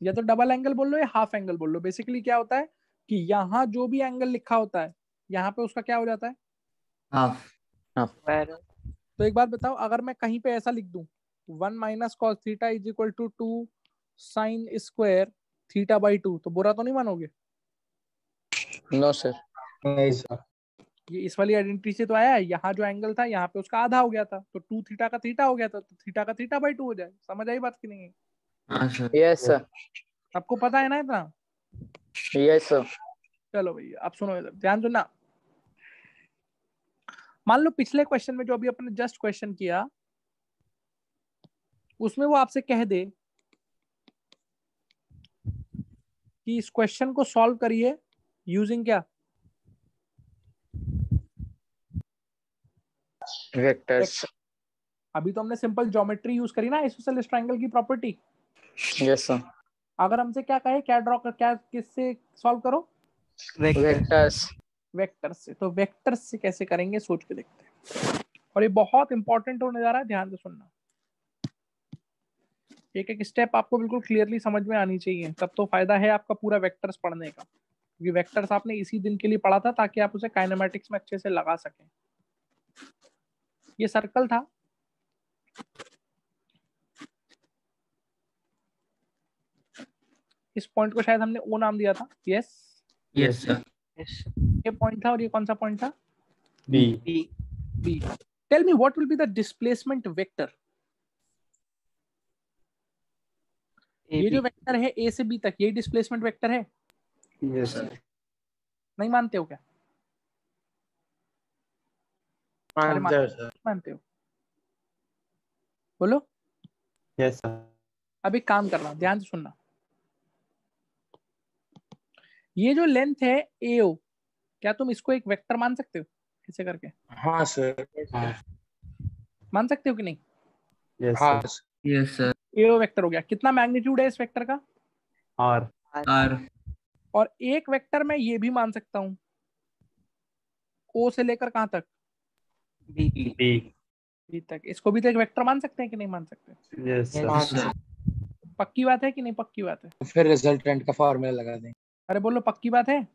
या तो डबल एंगल बोल लो या हाफ एंगल बोल लो। बेसिकली क्या होता है कि यहाँ जो भी एंगल लिखा होता है यहाँ पे उसका क्या हो जाता है? हाफ। तो एक बात बताओ, अगर मैं कहीं पे ऐसा लिख दूं 1 minus cos theta is equal to 2 sine square theta by 2, तो बुरा तो नहीं मानोगे? No sir. ये इस वाली आइडेंटिटी से तो आया है। यहाँ जो एंगल था यहाँ पे उसका आधा हो गया था, तो 2 थीटा का थीटा हो गया था, तो थीटा का थीटा बाई 2 हो जाए। समझ आई बात की नहीं है? हाँ सर। Yes sir. आपको पता है ना इतना? Yes sir. चलो भैया आप सुनो इधर, ध्यान सुनना। मान लो पिछले क्वेश्चन में जो अभी अपने जस्ट क्वेश्चन किया उसमें वो आपसे कह दे कि इस क्वेश्चन को सॉल्व करिए यूजिंग क्या? वेक्टर्स। अभी तो हमने सिंपल ज्योमेट्री यूज करी ना, आइसोसेलेस ट्रायंगल की प्रॉपर्टी। Yes sir. अगर हमसे क्या कहे, क्या ड्रॉ कर, क्या किससे सॉल्व करो? वेक्टर्स। वेक्टर से। तो वेक्टर से कैसे करेंगे सोच के देखते हैं, और ये बहुत इंपॉर्टेंट होने जा रहा है, ध्यान से सुनना। एक एक स्टेप आपको बिल्कुल क्लियरली समझ में आनी चाहिए, तब तो फायदा है आपका पूरा वेक्टर्स पढ़ने का, क्योंकि वेक्टर्स आपने इसी दिन के लिए पढ़ा था ताकि आप उसे काइनेमेटिक्स में अच्छे से लगा सकें। ये सर्कल था, इस पॉइंट को शायद हमने ओ नाम दिया था। Yes yes sir. ये पॉइंट था, और ये कौन सा पॉइंट था? B. B. Tell me what will be the displacement vector? ये जो वेक्टर है ए से बी तक, ये डिस्प्लेसमेंट वेक्टर है? Yes sir. नहीं मानते हो क्या? अरे मानते हो? बोलो। Yes sir. अब एक काम करना, ध्यान से सुनना। ये जो लेंथ है AO, क्या तुम इसको एक वेक्टर मान सकते हो ऐसे करके? हाँ सर। मान सकते हो कि नहीं? हाँ यस सर। AO वेक्टर हो गया। कितना मैग्नीट्यूड है इस वेक्टर का? आर। आर। और एक वेक्टर मैं ये भी मान सकता हूं, O से लेकर कहां तक? बी तक। इसको भी तो एक वेक्टर मान सकते हैं कि नहीं मान सकते? Yes sir. पक्की बात है कि नहीं पक्की बात है? फिर रिजल्टेंट का फॉर्मूला लगा दें। अरे बोलो पक्की बात है?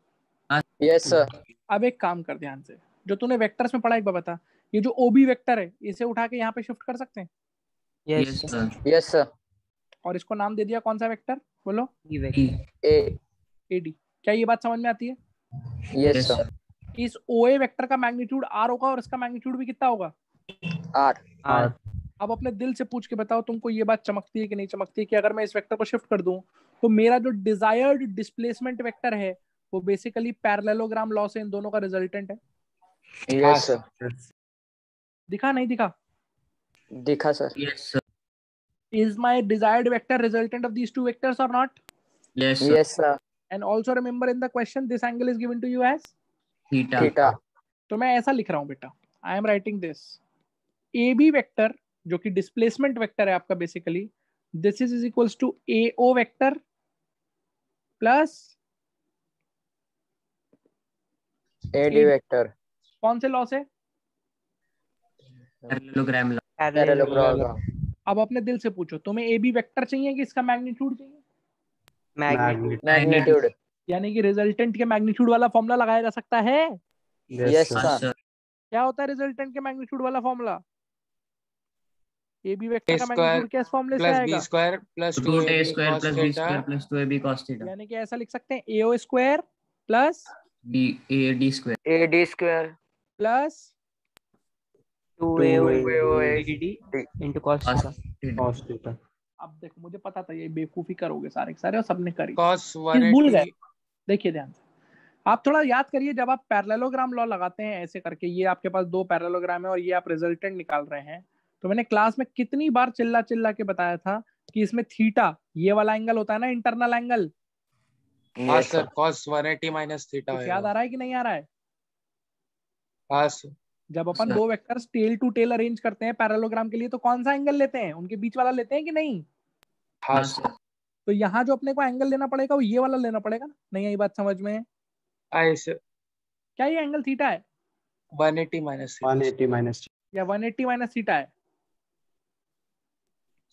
Yes sir. अब एक काम कर ध्यान से, जो तूने वेक्टर्स में पढ़ा एक बार बता। ये जो OB वेक्टर है इसे उठा के यहाँ पे शिफ्ट कर सकते हैं? Yes sir. Yes sir. और इसको नाम दे दिया कौन सा वेक्टर? बोलो। ए। AD। क्या ये बात समझ में आती है? Yes sir. इस OA वेक्टर का मैग्नीट्यूड R होगा और इसका मैग्नीट्यूड भी कितना होगा? आर। अब अपने दिल से पूछ के बताओ तुमको ये बात चमकती है कि नहीं चमकती है कि अगर मैं इस वेक्टर को शिफ्ट कर दूं तो मेरा जो डिजायर्ड डिस्प्लेसमेंट वेक्टर है वो बेसिकली पैरेललोग्राम लॉ से इन दोनों का रिजल्टेंट है। Yes sir. दिखा नहीं दिखा? दिखा sir. Yes sir. Is my desired vector resultant of these two vectors or not? Yes sir. Yes sir. And also remember in the question this angle is given to you as theta. Theta. तो मैं ऐसा लिख रहा हूं बेटा, I am writing this AB vector जो कि displacement vector है आपका basically, this is equals to AO vector plus AD vector. कौन से लॉ से? Parallelogram law. पैरेललोग्राम। अब अपने दिल से पूछो, तुम्हें AB वेक्टर चाहिए कि इसका मैग्नीट्यूड चाहिए? मैग्नीट्यूड। यानी कि रिजल्टेंट के मैग्नीट्यूड वाला फॉर्मूला लगाया जा सकता है। Yes sir. क्या होता है रिजल्टेंट के मैग्नीट्यूड वाला फॉर्मूला? AB वेक्टर का मैग्नीट्यूड क्या इस फॉर्मूले से आएगा? B² plus root a 2AB square cos plus b theta square plus 2ab cos theta. यानी कि ऐसा लिख सकते हैं AO square plus AD square. AD square plus 2AD cos theta. अब देखो मुझे पता था ये बेवकूफी करोगे सारे के सारे और सबने करी। cos चीज भूल गए। 180 देखिए ध्यान से, आप थोड़ा याद करिए, जब आप पैरेललोग्राम लॉ लगाते हैं ऐसे करके, ये आपके पास दो पैरेललोग्राम है और ये आप रिजल्टेंट निकाल रहे हैं, तो मैंने क्लास में कितनी बार चिल्ला चिल्ला के बताया था कि इसमें थीटा ये वाला एंगल होता है ना, इंटरनल एंगल। हाँ सर cos 180 माइनस थीटा कुछ याद आ रहा है कि नहीं आ रहा है? हाँ सर। जब अपन दो vectors tail to tail arrange करते हैं पैरेललोग्राम के लिए तो कौन सा एंगल लेते हैं? उनके बीच वाला लेते हैं कि नहीं? हाँ सर। तो यहाँ जो अपने को एंगल लेना पड़ेगा वो ये वाला लेना पड़ेगा ना? नहीं आई बात समझ में? आई सर। क्या ये एंगल थीटा है 180 माइनस या 180 माइनस थीटा है?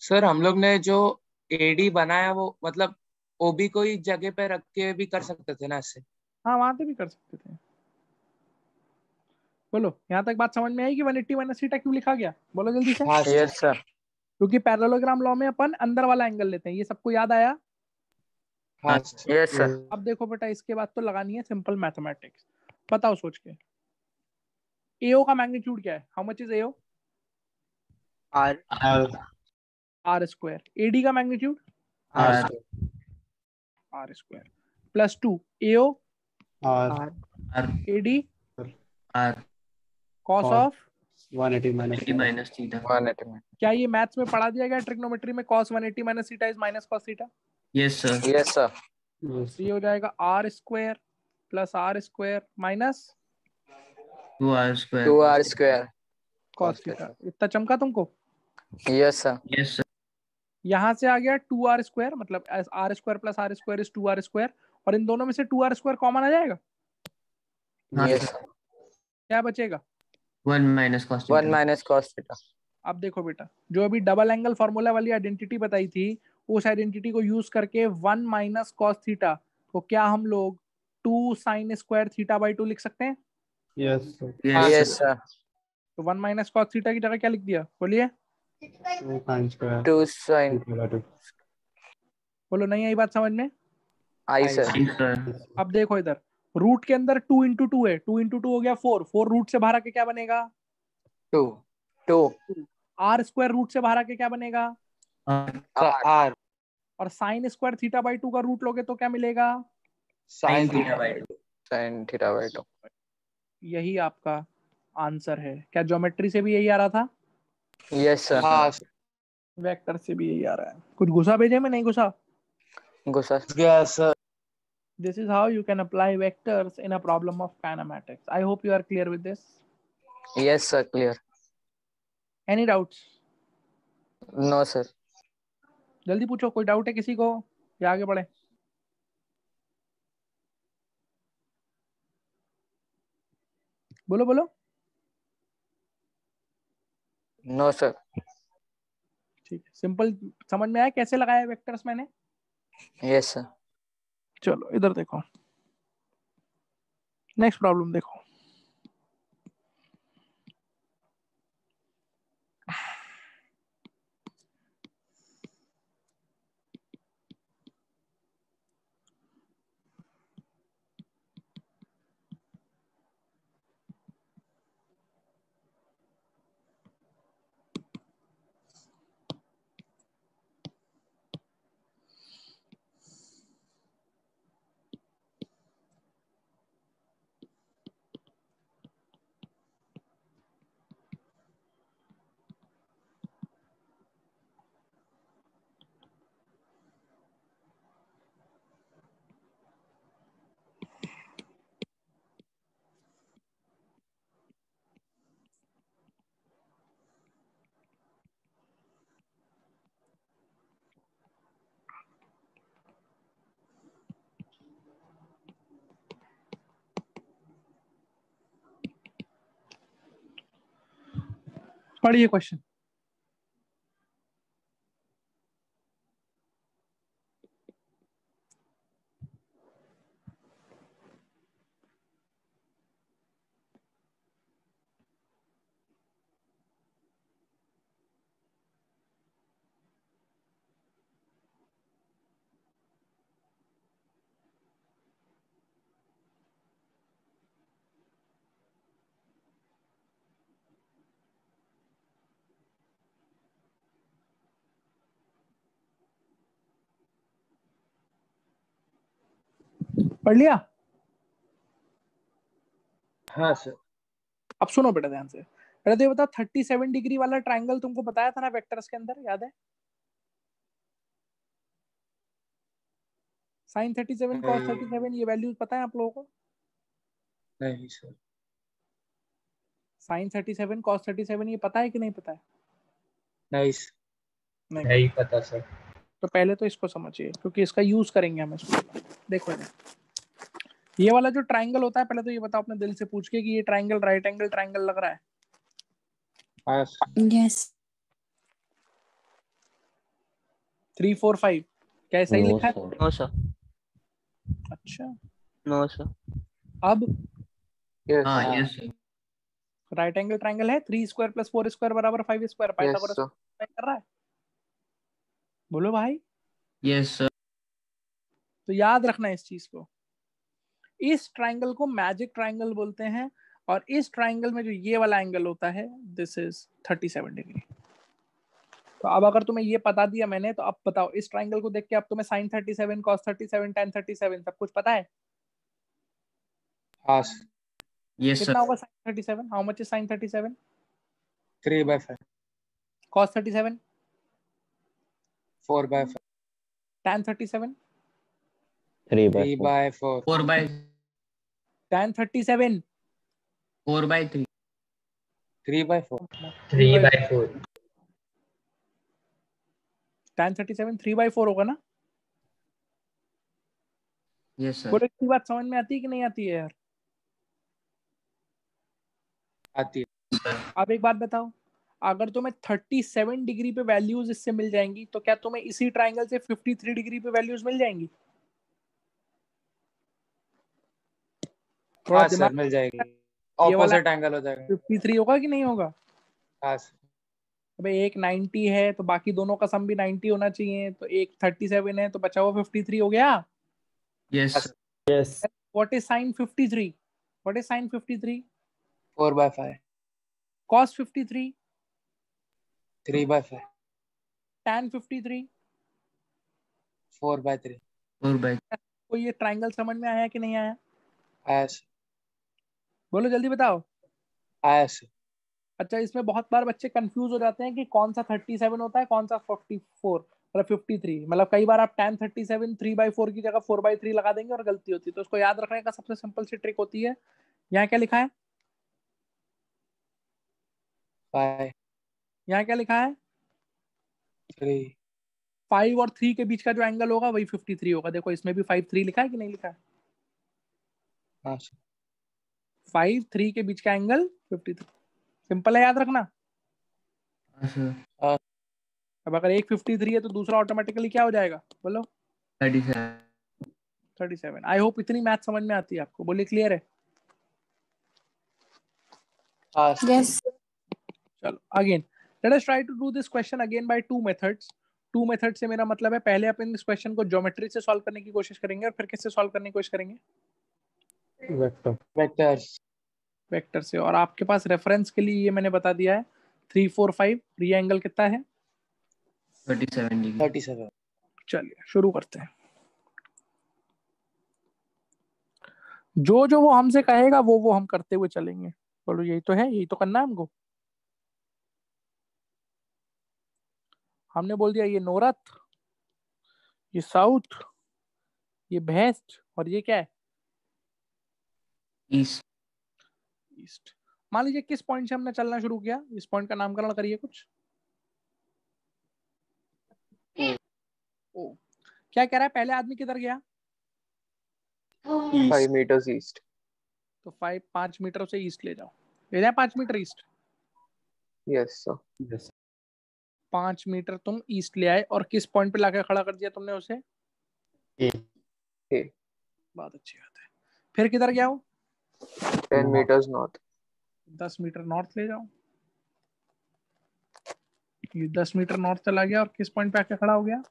सर हम लोग ने जो एडी बनाया वो मतलब ओबी को ही जगह पे रख के भी कर सकते थे ना इससे। हाँ वहां पे भी कर सकते थे। बोलो यहाँ तक बात समझ में आई कि 180 माइनस थीटा क्यों लिखा गया? बोलो जल्दी से। हाँ यस सर। क्योंकि पैरेललोग्राम लॉ में अपन अंदर वाला एंगल लेते हैं। ये सबको याद आया? हाँ यस सर। अब देखो बेटा इसके बाद तो लगानी है सिंपल मैथमेटिक्स। बताओ सोच के एओ का मैग्नीट्यूड क्या है? How much is AO? R R square. AD का magnitude R R square plus 2 AO R AD R cos of 180 minus 80 minus theta. 180 में। क्या ये मैथ्स में पढ़ा दिया गया ट्रिग्नोमेट्री में? cos 180 minus theta is minus cos theta. Yes sir. Yes sir. yes. ये हो जाएगा R square plus R square minus 2r square. 2r square. cos theta. इतना चमका तुमको? Yes sir. Yes sir. यहाँ से आ गया 2r स्क्वायर, मतलब R square plus R square is 2r square, और इन दोनों में से 2r स्क्वायर कॉमन आ जाएगा। हाँ यस sir. सर। क्या बचेगा? 1 minus cos 1 theta. Minus cos theta. अब देखो बेटा जो अभी डबल एंगल फॉर्मूला वाली आइडेंटिटी बताई थी, उस आइडेंटिटी को यूज करके 1 माइनस cos थीटा को क्या हम लोग 2 sin स्क्वायर थीटा बाई 2 लिख सकते हैं? Yes, sir. Yes yes sir. Sir. तो 1 माइनस cos थीटा की जगह क्या लिख दिया? बोलिए। 2 sin square 2 sin theta by 2. बोलो नहीं आई बात समझ में? आई सर। Yes sir. अब देखो इधर रूट के अंदर 2 इंटू 2 है, 2 इंटू 2 हो गया 4, 4 रूट से बाहर आके क्या बनेगा? 2 आर स्क्वायर रूट से बाहर आके क्या बनेगा? आर और साइन स्क्वायर थीटा बाई 2 का रूट लोगे तो क्या मिलेगा? Sine Sin theta by 2. sin theta by 2। यही आपका आंसर है। क्या ज्योमेट्री से भी यही आ रहा था? Yes sir. हाँ वेक्टर से भी यही आ रहा है। कुछ घुसा भेजे में? नहीं घुसा? गुस्सा। Yes sir. This is how you can apply vectors in a problem of kinematics. I hope you are clear with this. Yes sir clear. Any doubts? No sir. जल्दी पूछो, कोई डाउट है किसी को या आगे बढ़े? बोलो बोलो। No sir. ठीक है, सिंपल समझ में आया कैसे लगाया वेक्टर्स मैंने? Yes sir. चलो इधर देखो, नेक्स्ट प्रॉब्लम देखो। पढ़िए क्वेश्चन। पढ़ लिया? हाँ सर। अब सुनो बेटा ध्यान से। पहले तो ये बताओ 37 डिग्री वाला ट्रायंगल तुमको बताया था ना वेक्टर्स के अंदर, याद है? साइन 37 कॉस 37 ये वैल्यूज पता है आप लोगों को? नहीं सर। साइन 37 कॉस 37 ये पता है कि नहीं पता है? नहीं पता सर। तो पहले तो इसको समझिए क्योंकि इसका यूज करेंगे हम इसको। देखो ये वाला जो ट्रायंगल होता है, पहले तो ये बताओ अपने दिल से पूछ के कि ये ट्रायंगल राइट एंगल ट्रायंगल लग रहा है? हाँ Yes. 3 4 5 क्या सही No, लिखा है? sir. नो सर, अच्छा, नो सर, अब यस हाँ हाँ। Yes sir, right angle triangle है 3 स्क्वायर प्लस 4 स्क्वायर बराबर 5 स्क्वायर, यस पाइथागोरस सर, कर रहा है। बोलो भाई। यस सर, तो याद रखना इस चीज को, इस ट्रायंगल को मैजिक ट्रायंगल बोलते हैं, और इस ट्रायंगल में जो ये वाला एंगल होता है दिस इज 37 डिग्री। तो अब अगर तुम्हें ये बता दिया मैंने, तो अब बताओ इस ट्रायंगल को देख के अब तुम्हें sin 37 cos 37 tan 37 सब कुछ पता है? हाँ यस सर, कितना होगा sin 37? How much is sin 37? 3/5 cos 37? 4/5 tan 37? 3/4. 3/4 tan 37? 4/3, 3/4 3/4, tan 37 3/4 होगा ना? यस सर, बोलो इतनी बात समझ में आती है कि नहीं आती है यार? आती है। अब एक बात बताओ, अगर तुम्हें 37 डिग्री पे वैल्यूज इससे मिल जाएंगी, तो क्या तुम्हें इसी ट्रायंगल से 53 डिग्री पे वैल्यूज मिल जाएंगी? थोड़ा हाँ सर, दिमाग, मिल जाएगी, ये वाला ऑपोजिट एंगल हो जाएगा। 53 होगा कि नहीं होगा? हाँ सर, अबे एक 90 है तो बाकी दोनों का सम भी 90 होना चाहिए, तो एक 37 है तो बचा हुआ 53 हो गया। यस हाँ sir, sir, Yes. What is sin 53? What is sin 53? 4/5 cos 53? 3/5 tan 53? 4/3 4/3, को ये ट्रायंगल समझ में आया कि नहीं आया? आया सर, बोलो जल्दी बताओ। आया सर। अच्छा, इसमें बहुत बार बच्चे कंफ्यूज हो जाते हैं कि कौन सा 37 होता है, कौन सा 44 मतलब 53। मतलब कई बार आप tan 37 3/4 की जगह 4/3 लगा देंगे और गलती होती है। तो उसको याद रखने का सबसे सिंपल सी ट्रिक होती है, यहाँ क्या लिखा है? 5 यहाँ क्या लिखा है? 3 5 और 3 के बीच का जो एंगल होगा वही 53 होगा। देखो इसमें भी 5 3 लिखा है कि नहीं लिखा है? हाँ सर, 5 3 के बीच का एंगल 53। सिंपल है याद रखना। हाँ सर, अब अगर एक 53 है तो दूसरा ऑटोमेटिकली क्या हो जाएगा? बोलो 37, 37। आई होप इतनी मैथ समझ में आती है आपको। बोलिए क्लियर है? हाँ सर। Yes. चलो again let us try to do this question again by two methods. Two method से मेरा मतलब है पहले अपन इस क्वेश्चन को ज्योमेट्री से सॉल्व करने की कोशिश करेंगे, और फिर किससे सॉल्व करने की कोशिश करेंगे? Vector. वेक्टर्स। वेक्टर से। और आपके पास रेफरेंस के लिए ये मैंने बता दिया है 3 4 5। ये एंगल कितना है? 37 डिग्री, 37 चलिए शुरू करते हैं। जो जो वो हमसे कहेगा वो हम करते हुए चलेंगे। बोलो यही तो है, यही तो करना है हमको। हमने बोल दिया ये नॉर्थ, ये साउथ, ये वेस्ट, और ये क्या है? East, east. मान लीजिए किस पॉइंट से हमने चलना शुरू किया, इस पॉइंट का नामकरण करिए कुछ। ओ, क्या कह रहा है? पहले आदमी किधर गया? 5 meters east. तो 5 मीटर से ईस्ट ले जाओ। ले जाए 5 meter east. Yes sir. Yes. 5 meter तुम ईस्ट ले आए, और किस पॉइंट पे लाकर खड़ा कर दिया तुमने उसे? A. A. बहुत अच्छी बात है। फिर किधर गया वो? 10 meters north. 10 मीटर नॉर्थ ले जाओ। ये 10 मीटर नॉर्थ चला गया, और किस पॉइंट पे आके खड़ा हो गया?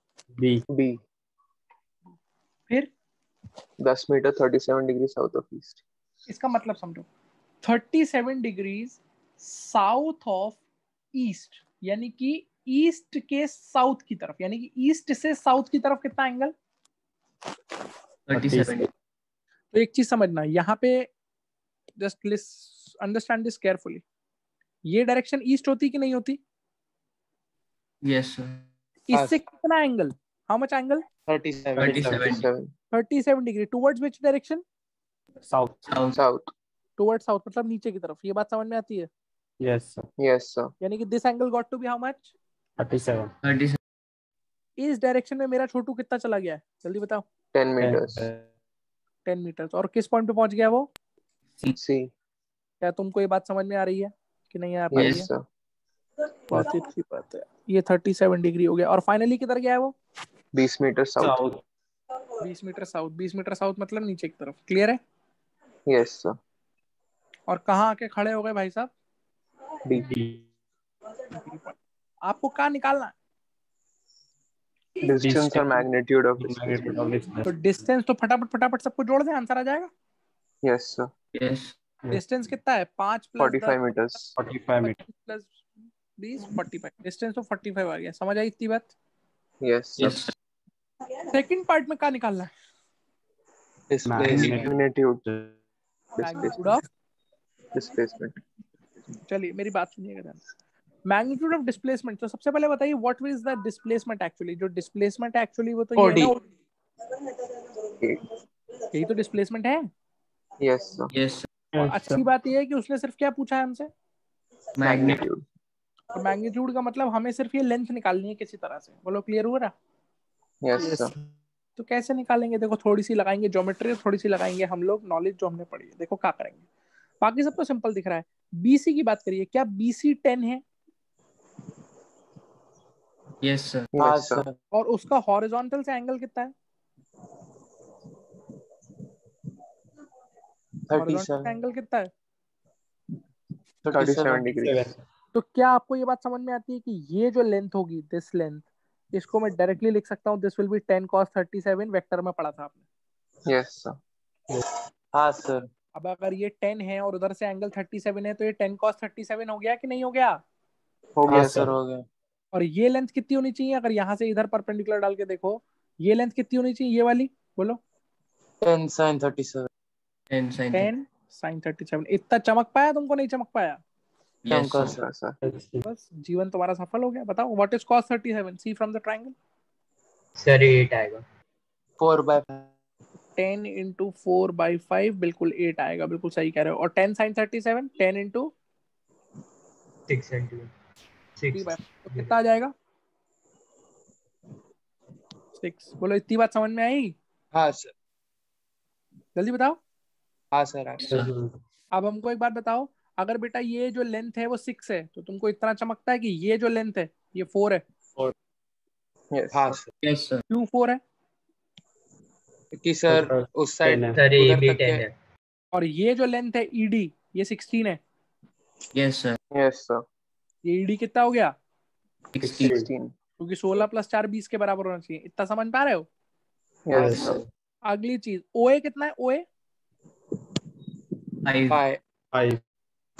B. B. फिर 10 meter 37 degrees south of east. इसका मतलब समझो, 37 डिग्रीज साउथ ऑफ ईस्ट, यानी कि ईस्ट के साउथ की तरफ, यानी कि ईस्ट से साउथ की तरफ कितना एंगल? 37, तो एक चीज समझना यहाँ पे, जस्ट अंडरस्टैंड दिस केयरफुली। ये डायरेक्शन ईस्ट होती कि नहीं होती? यस सर, इससे कितना angle? How much angle? 37 37. 37 degree. Towards which direction? South. South, South. Towards south, मतलब नीचे की तरफ। ये बात समझ में आती है? Yes, sir. Yes sir. यानी कि this angle got to be how much? 37. 37, इस डायरेक्शन में मेरा छोटू कितना चला गया है? जल्दी बताओ। 10 meters. 10 मीटर। और किस पॉइंट पे पहुंच गया वो? C. क्या तुमको ये बात समझ में आ रही है कि नहीं आ पा रही Yes है? sir. बहुत ही अच्छी बात है। ये 37 डिग्री हो गया। और फाइनली किधर गया है वो? 20 meter south. South 20 meter south. 20 meter south मतलब नीचे की तरफ। क्लियर है? Yes sir. और कहाँ आके खड़े हो गए भाई साहब? डी। आपको कहाँ निकालना है? डिस्टेंस और magnitude of magnitude of displacement. तो डिस्टेंस तो फटाफट सबको जोड़ दे, आंसर आ जाएगा। Yes sir. Yes. डिस्टेंस कितना है? 5 + 45 10 मीटर्स। 45 मीटर। 25 + 20 45। डिस्टेंस तो 45 आ गया। समझ आई इतनी बात? Yes Yes. Sir. Second part में कहाँ निकालना है? Displacement. Magnitude magnitude of. Displacement. चलिए मेरी बात सुनिएगा ध्यान से। Magnitude of displacement. तो सबसे पहले बताइए what is the displacement actually? जो डिस्प्लेसमेंट है एक्चुअली वो तो ये है ना, यही तो डिस्प्लेसमेंट है। Yes sir. Yes. और अच्छी बात ये है कि उसने सिर्फ क्या पूछा है हमसे? मैग्नीट्यूड। और मैग्नीट्यूड का मतलब हमें सिर्फ ये लेंथ निकालनी है किसी तरह से। बोलो क्लियर हुआ ना? Yes sir. तो कैसे निकालेंगे? देखो थोड़ी सी लगाएंगे ज्योमेट्री, थोड़ी सी लगाएंगे हम लोग नॉलेज जो हमने पढ़ी है। देखो क्या करेंगे। बाकी सब तो सिंपल दिख रहा है। बीसी की बात करिए। क्या बीसी 10 है? Yes, sir. हाँ यस सर। सर। और उसका हॉरिजॉन्टल से एंगल कितना है? हॉरिजॉन्टल से 37 एंगल कितना है? 37 डिग्री। तो क्या आपको ये बात समझ में आती है कि ये जो लेंथ होगी, दिस लेंथ, इसको मैं डायरेक्टली लिख सकता हूँ, this will be 10 cos 37। Vector में पढ़ा था आपने। Yes sir. हाँ सर। अब अगर ये 10 है और उधर से एंगल 37 है तो ये 10 cos 37 हो गया कि नहीं हो गया? हो हाँ गया सर सर। हो गया। और ये लेंथ कितनी होनी चाहिए? अगर यहाँ से इधर परपेंडिकुलर डाल के देखो, ये लेंथ कितनी होनी चाहिए? ये वाली बोलो। 10 sin 37। 10 sin 10 sin 37। इतना चमक पाया तुमको? नहीं चमक पाया? Yes, चमका sir. सर। सर। बस जीवन तुम्हारा सफल हो गया। बताओ what is cos 37? See from the triangle. Sir 8 आएगा। 4/5। 10 × 4/5 बिल्कुल 8 आएगा। बिल्कुल सही कह रहे हो। और 10 sin 37 10 × 6 सेंटीमीटर। 3/5 तो कितना आ जाएगा? 6। बोलो इतनी बात समझ में आई? हाँ सर। जल्दी बताओ। हाँ सर। Sir. अब हमको एक बात बताओ, अगर बेटा ये जो लेंथ है वो 6 है तो तुमको इतना चमकता है कि ये जो लेंथ है ये 4 है। यस हाँ सर। सर। Yes, sir. क्यों 4 है? कि सर उस साइड सर ये उधर भी तक 10 के। है। और ये जो लेंथ है ईडी, ये 16 है। Yes, sir. Yes sir. ये ईडी कितना हो गया? 16. 16। क्योंकि 16 + 4 20 के बराबर होना चाहिए। इतना समझ पा रहे हो? Yes sir. अगली चीज, ओए कितना है? ओए 5. 5।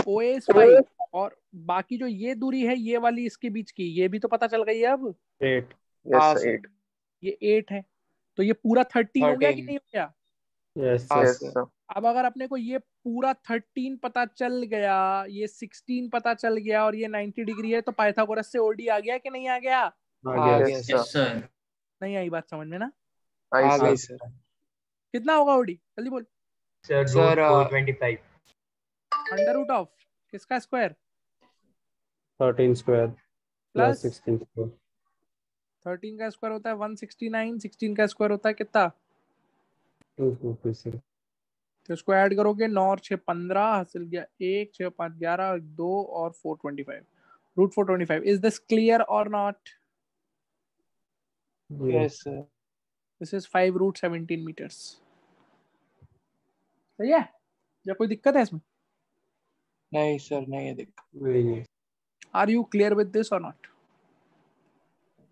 ओए इज 5। और बाकी जो ये दूरी है ये वाली इसके बीच की, ये भी तो पता चल गई है अब। 8। Yes sir. 8। ये 8 है। तो ये पूरा 13 हो गया कि 13। नहीं हो गया? यस हाँ यस सर। सर। अब अगर अपने को ये पूरा 13 पता चल गया, ये 16 पता चल गया और ये 90 डिग्री है, तो पाइथागोरस से ओडी आ गया कि नहीं आ गया? आ आ गया गया। Yes Yes, sir. sir. नहीं आई बात समझ में ना? आई आ गई सर। सर। कितना होगा ओडी? जल्दी बोल। Sir sir 425। √ किसका स्क्वायर? 13 स्क्वायर प्लस 16 स्क्वायर 13 का स्क्वायर होता है 169। 16 का स्क्वायर होता है कितना? 256। तो इसको ऐड करोगे 9 और 6 15, हासिल गया 1, 6 5 11, 2 और 425। √425। Is this clear or not? Yes sir. This is 5√17 meters. सही है? या कोई दिक्कत है इसमें? नहीं सर नहीं है दिक्कत। नहीं are you clear with this or not?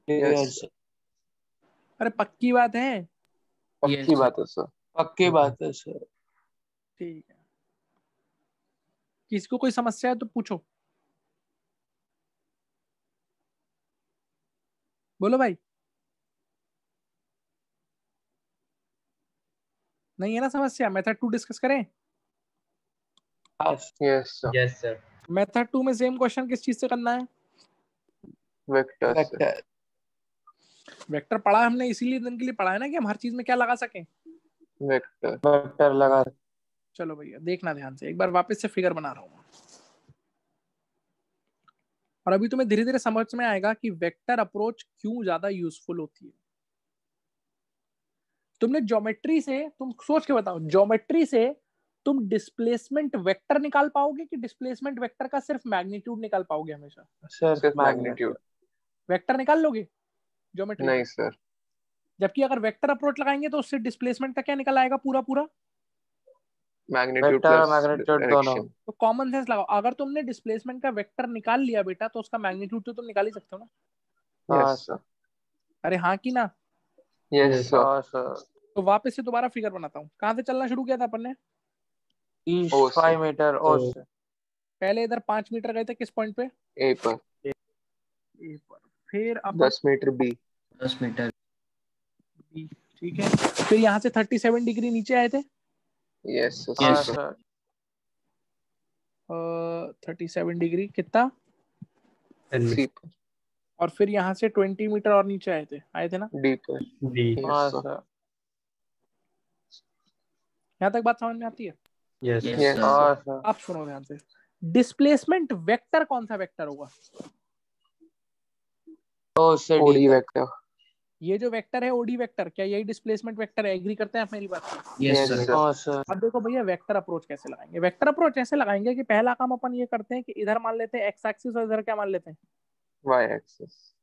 Clear yes sir. अरे पक्की बात है? पक्की बात है सर। पक्की बात है सर। ठीक है। किसी को कोई समस्या है तो पूछो। बोलो भाई। नहीं है ना समस्या? मेथड 2 डिस्कस करें? हाँ yes sir. Yes sir. Method 2 में सेम क्वेश्चन किस चीज से करना है? वेक्टर से। वेक्टर। वेक्टर पढ़ा हमने इसीलिए दिन के लिए पढ़ा है ना कि हम हर चीज में क्या लगा सकें। वेक्टर। वेक्टर लगा। चलो भैया देखना ध्यान से, एक बार वापस से फिगर बना रहा हूँ और अभी तुम्हें धीरे धीरे समझ में आएगा कि वेक्टर अप्रोच क्यों ज्यादा यूजफुल होती है। तुमने ज्योमेट्री से, तुम सोच के बताओ, ज्योमेट्री से तुम डिस्प्लेसमेंट वेक्टर निकाल पाओगे कि डिस्प्लेसमेंट वेक्टर का सिर्फ मैग्नीट्यूड निकाल पाओगे हमेशा? सिर्फ मैग्नीट्यूड। वेक्टर निकाल लोगे ज्योमेट्री? नहीं सर। जबकि अगर वेक्टर अप्रोच लगाएंगे तो उससे डिस्प्लेसमेंट का क्या निकल आएगा पूरा पूरा? मैग्नीट्यूड वेक्टर प्लस मैग्नीट्यूड दोनों। डायरेक्शन। तो कॉमन सेंस लगाओ, अगर तुमने डिस्प्लेसमेंट का वेक्टर निकाल लिया बेटा तो उसका मैग्नीट्यूड तो तुम निकाल ही सकते हो ना? हाँ यस सर। अरे हाँ कि ना? Yes sir. हाँ सर। तो वापस से दोबारा फिगर बनाता हूँ। कहाँ से चलना शुरू किया था अपन ने? ईस्ट ओ से। 5 मीटर ओ से। पहले इधर 5 मीटर गए थे, किस पॉइंट पे? ए पर। ए पर। फिर अपन 10 मीटर बी। 10 मीटर। बी, ठीक है। फिर यहाँ से 37 डिग्री नीचे आए थे। यस हाँ Yes, सर। सर। 37 डिग्री कितना? सी पर। और फिर यहाँ से 20 मीटर और नीचे आए थे ना? डी पर। डी। हाँ यस सर। सर। यहाँ तक बात समझ में आती है? Yes Yes, yes sir. हाँ सर। सर। आप सुनो ध्यान से। डिस्प्लेसमेंट वेक्टर कौन सा वेक्टर होगा? ओ से डी ओडी तक। वेक्टर। ये जो वेक्टर है ओडी वेक्टर, क्या यही डिस्प्लेसमेंट वेक्टर है? एग्री करते हैं आप मेरी बात से? Yes, yes sir. सर। हाँ सर। अब देखो भैया वेक्टर अप्रोच कैसे लगाएंगे। वेक्टर अप्रोच ऐसे लगाएंगे कि पहला काम अपन ये करते हैं कि इधर मान लेते हैं एक्स एक्सिस और इधर क्या मान लेते हैं? Y axis.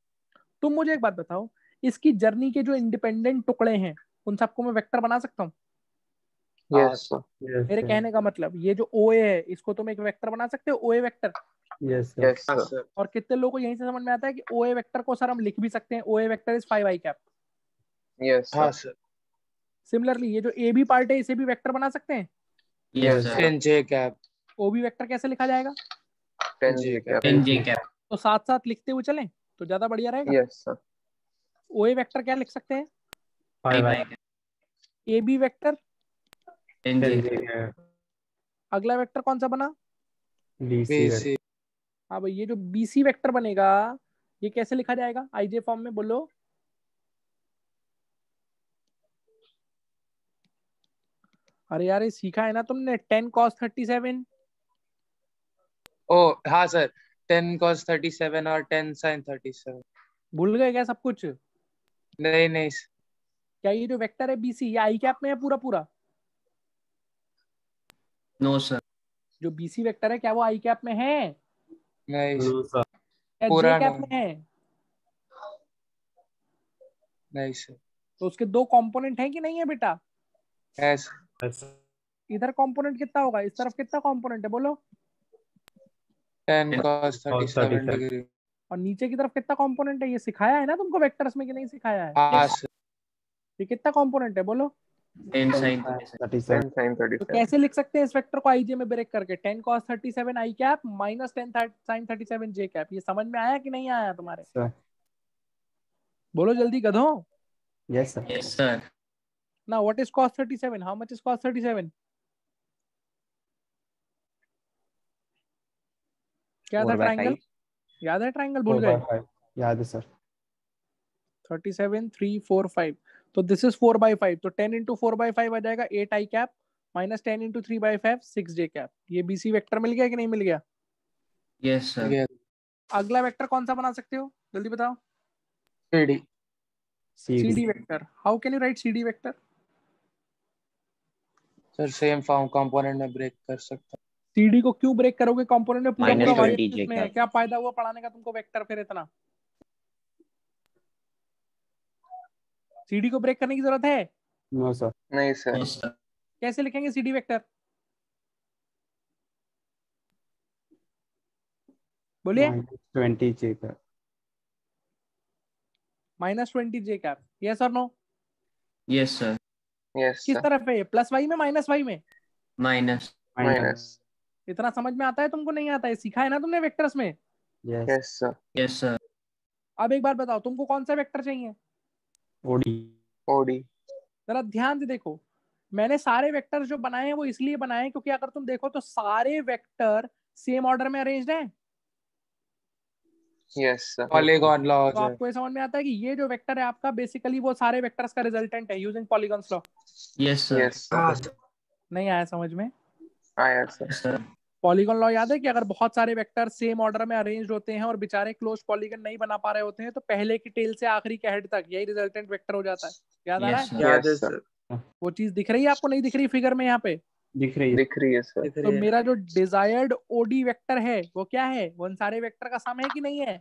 तुम मुझे एक बात बताओ, इसकी जर्नी के जो इंडिपेंडेंट टुकड़े हैं उन सबको मैं वेक्टर बना सकता हूँ? Yes sir. मेरे कहने का मतलब ये जो OA है इसको तुम एक वेक्टर बना सकते हो, OA वेक्टर। यस यस हाँ सर। सर। और कितने लोगों को यहीं से समझ में आता है कि OA वेक्टर को सर हम लिख भी सकते हैं, OA vector is 5i cap. Yes हाँ सर। सर। सिमिलरली ये जो AB पार्ट है इसे भी वेक्टर बना सकते हैं। Yes, sir. 10 जे कैप। OB वेक्टर कैसे लिखा जाएगा? 10 जे कैप। 10 J cap. तो साथ साथ लिखते हुए चलें तो ज्यादा बढ़िया रहेगा। Yes sir. OA वेक्टर क्या लिख सकते हैं? 5i। AB vector. 10 J cap. अगला वेक्टर कौन सा बना? डीसी। बीसी। हाँ भाई, ये जो BC वेक्टर बनेगा ये कैसे लिखा जाएगा IJ फॉर्म में? बोलो। अरे यार ये सीखा है ना तुमने, 10 cos 37। ओ हाँ सर। 10 cos 37 और 10 sin 37। भूल गए क्या सब कुछ? नहीं नहीं सर। क्या ये जो वेक्टर है BC ये आई कैप में है पूरा पूरा? No, sir. जो BC वेक्टर है क्या वो आई कैप में है नहीं सर। No sir. या पूरा J कैप नहीं। में है? नहीं सर। तो उसके दो कंपोनेंट है कि नहीं है बेटा? है सर। यस। इधर कंपोनेंट कितना होगा, इस तरफ कितना कंपोनेंट है बोलो? 10 cos 37 डिग्री। और नीचे की तरफ कितना कंपोनेंट है? ये सिखाया है ना तुमको वेक्टर्स में कि नहीं सिखाया है? हाँ सर। ये कितना कंपोनेंट है बोलो? 10 sin 37. 37। 10 sin तो 37। कैसे लिख सकते हैं इस वेक्टर को आईजे में ब्रेक करके? 10 cos 37 आई कैप माइनस 10 sin 37 जे कैप। ये समझ में आया कि नहीं आया तुम्हारे? सर। बोलो जल्दी गधों। Yes sir. Yes, sir. Now what is cos 37? How much is cos 37? क्या था ट्राइंगल? याद है ट्राइंगल? भूल गए? 4/5 याद है सर। 37 3 4 5। तो दिस इज 4/5। तो 10 into 4/5 आ जाएगा 8 आई कैप माइनस 10 into 3/5 6 जे कैप। ये BC वेक्टर मिल गया कि नहीं मिल गया? Yes, sir. ये अगला वेक्टर कौन सा बना सकते हो जल्दी बताओ? CD. CD vector. How can you right CD vector? Sir same form component में ब्रेक कर सकता CD को क्यों ब्रेक करोगे कंपोनेंट में? पूरा Minus पूरा 20 y axis J में है। cap. क्या फायदा हुआ पढ़ाने का तुमको वेक्टर फिर इतना? CD को ब्रेक करने की जरूरत है? No sir. नहीं सर। Yes, sir. कैसे लिखेंगे CD वेक्टर? बोलिए। -20 j cap. Minus 20 j cap. Yes or no? Yes, sir. Yes किस सर। तरफ है? प्लस y में माइनस y में? Minus. माइनस। इतना समझ में आता है तुमको? नहीं आता है? सीखा है ना तुमने वेक्टर्स में? Yes. Yes sir. Yes, sir. अब एक बात बताओ, तुमको कौन सा वेक्टर चाहिए? ओडी। ओडी। जरा ध्यान से देखो, मैंने सारे वेक्टर्स जो बनाए हैं वो इसलिए बनाए हैं क्योंकि अगर तुम देखो तो सारे वेक्टर सेम ऑर्डर में अरेंज्ड हैं। Yes sir. पॉलीगॉन लॉ तो आपको ये समझ में आता है कि ये जो वेक्टर है आपका बेसिकली वो सारे वेक्टर्स का रिजल्टेंट है using polygons law. Yes, sir. Yes sir. नहीं आया समझ में? आया sir. Yes, sir. Polygon law याद है कि अगर बहुत सारे वेक्टर सेम ऑर्डर में अरेंज्ड होते हैं और बेचारे क्लोज पॉलीगॉन नहीं बना पा रहे होते हैं तो पहले की टेल से आखिरी के हेड तक यही रिजल्टेंट वेक्टर हो जाता है। याद आ रहा Yes, है? sir. याद है Yes, सर। वो चीज दिख रही है आपको? नहीं दिख रही फिगर में यहाँ पे? दिख रही है। दिख रही है सर। दिख तो रही है। मेरा जो डिजायर्ड ओडी वेक्टर है वो क्या है, वो उन सारे वेक्टर का सम है कि नहीं है?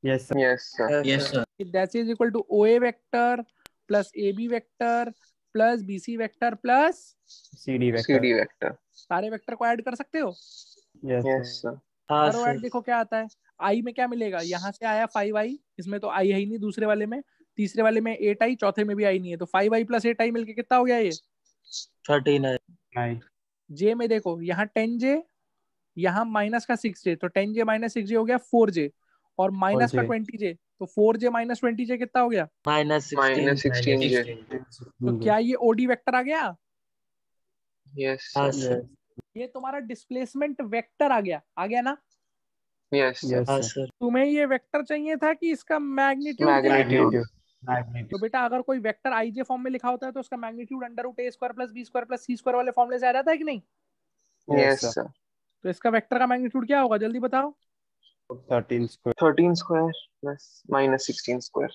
Yes sir. Yes sir. Yes, sir. That is equal to OA vector plus AB vector plus BC vector plus CD vector. CD vector. सारे वेक्टर को ऐड कर सकते हो? Yes yes sir. सर। हाँ करो सर। ऐड, देखो क्या आता है। आई में क्या मिलेगा, यहाँ से आया 5i, इसमें तो आई है ही नहीं, दूसरे वाले में, तीसरे वाले में 8i, चौथे में भी आई नहीं है, तो 5i प्लस 8i मिलके कितना हो गया ये? 39। नहीं। जे में देखो, यहाँ 10j, यहाँ माइनस का 6j, तो 10j माइनस 6j हो गया 4j, और माइनस का 4J। 20j, तो 4j माइनस 20j कितना हो गया? -16। -16 जे। तो क्या ये ओडी वेक्टर आ गया? यस हाँ सर। सर। ये तुम्हारा डिस्प्लेसमेंट वेक्टर आ गया ना? Yes sir. हाँ यस सर। सर। तुम्हें ये वेक्टर चाहिए था कि इसका मैग्नीट्यूड क्या है? मैग्नीट्यूड। तो बेटा अगर कोई वेक्टर आईजे फॉर्म में लिखा होता है तो उसका magnitude √a² plus b² plus c² वाले फॉर्मूले से आ जाता है कि नहीं? Yes sir. तो इसका वेक्टर का मैग्नीट्यूड क्या होगा, जल्दी बताओ। 13 स्क्वायर। 13 square plus -16 square.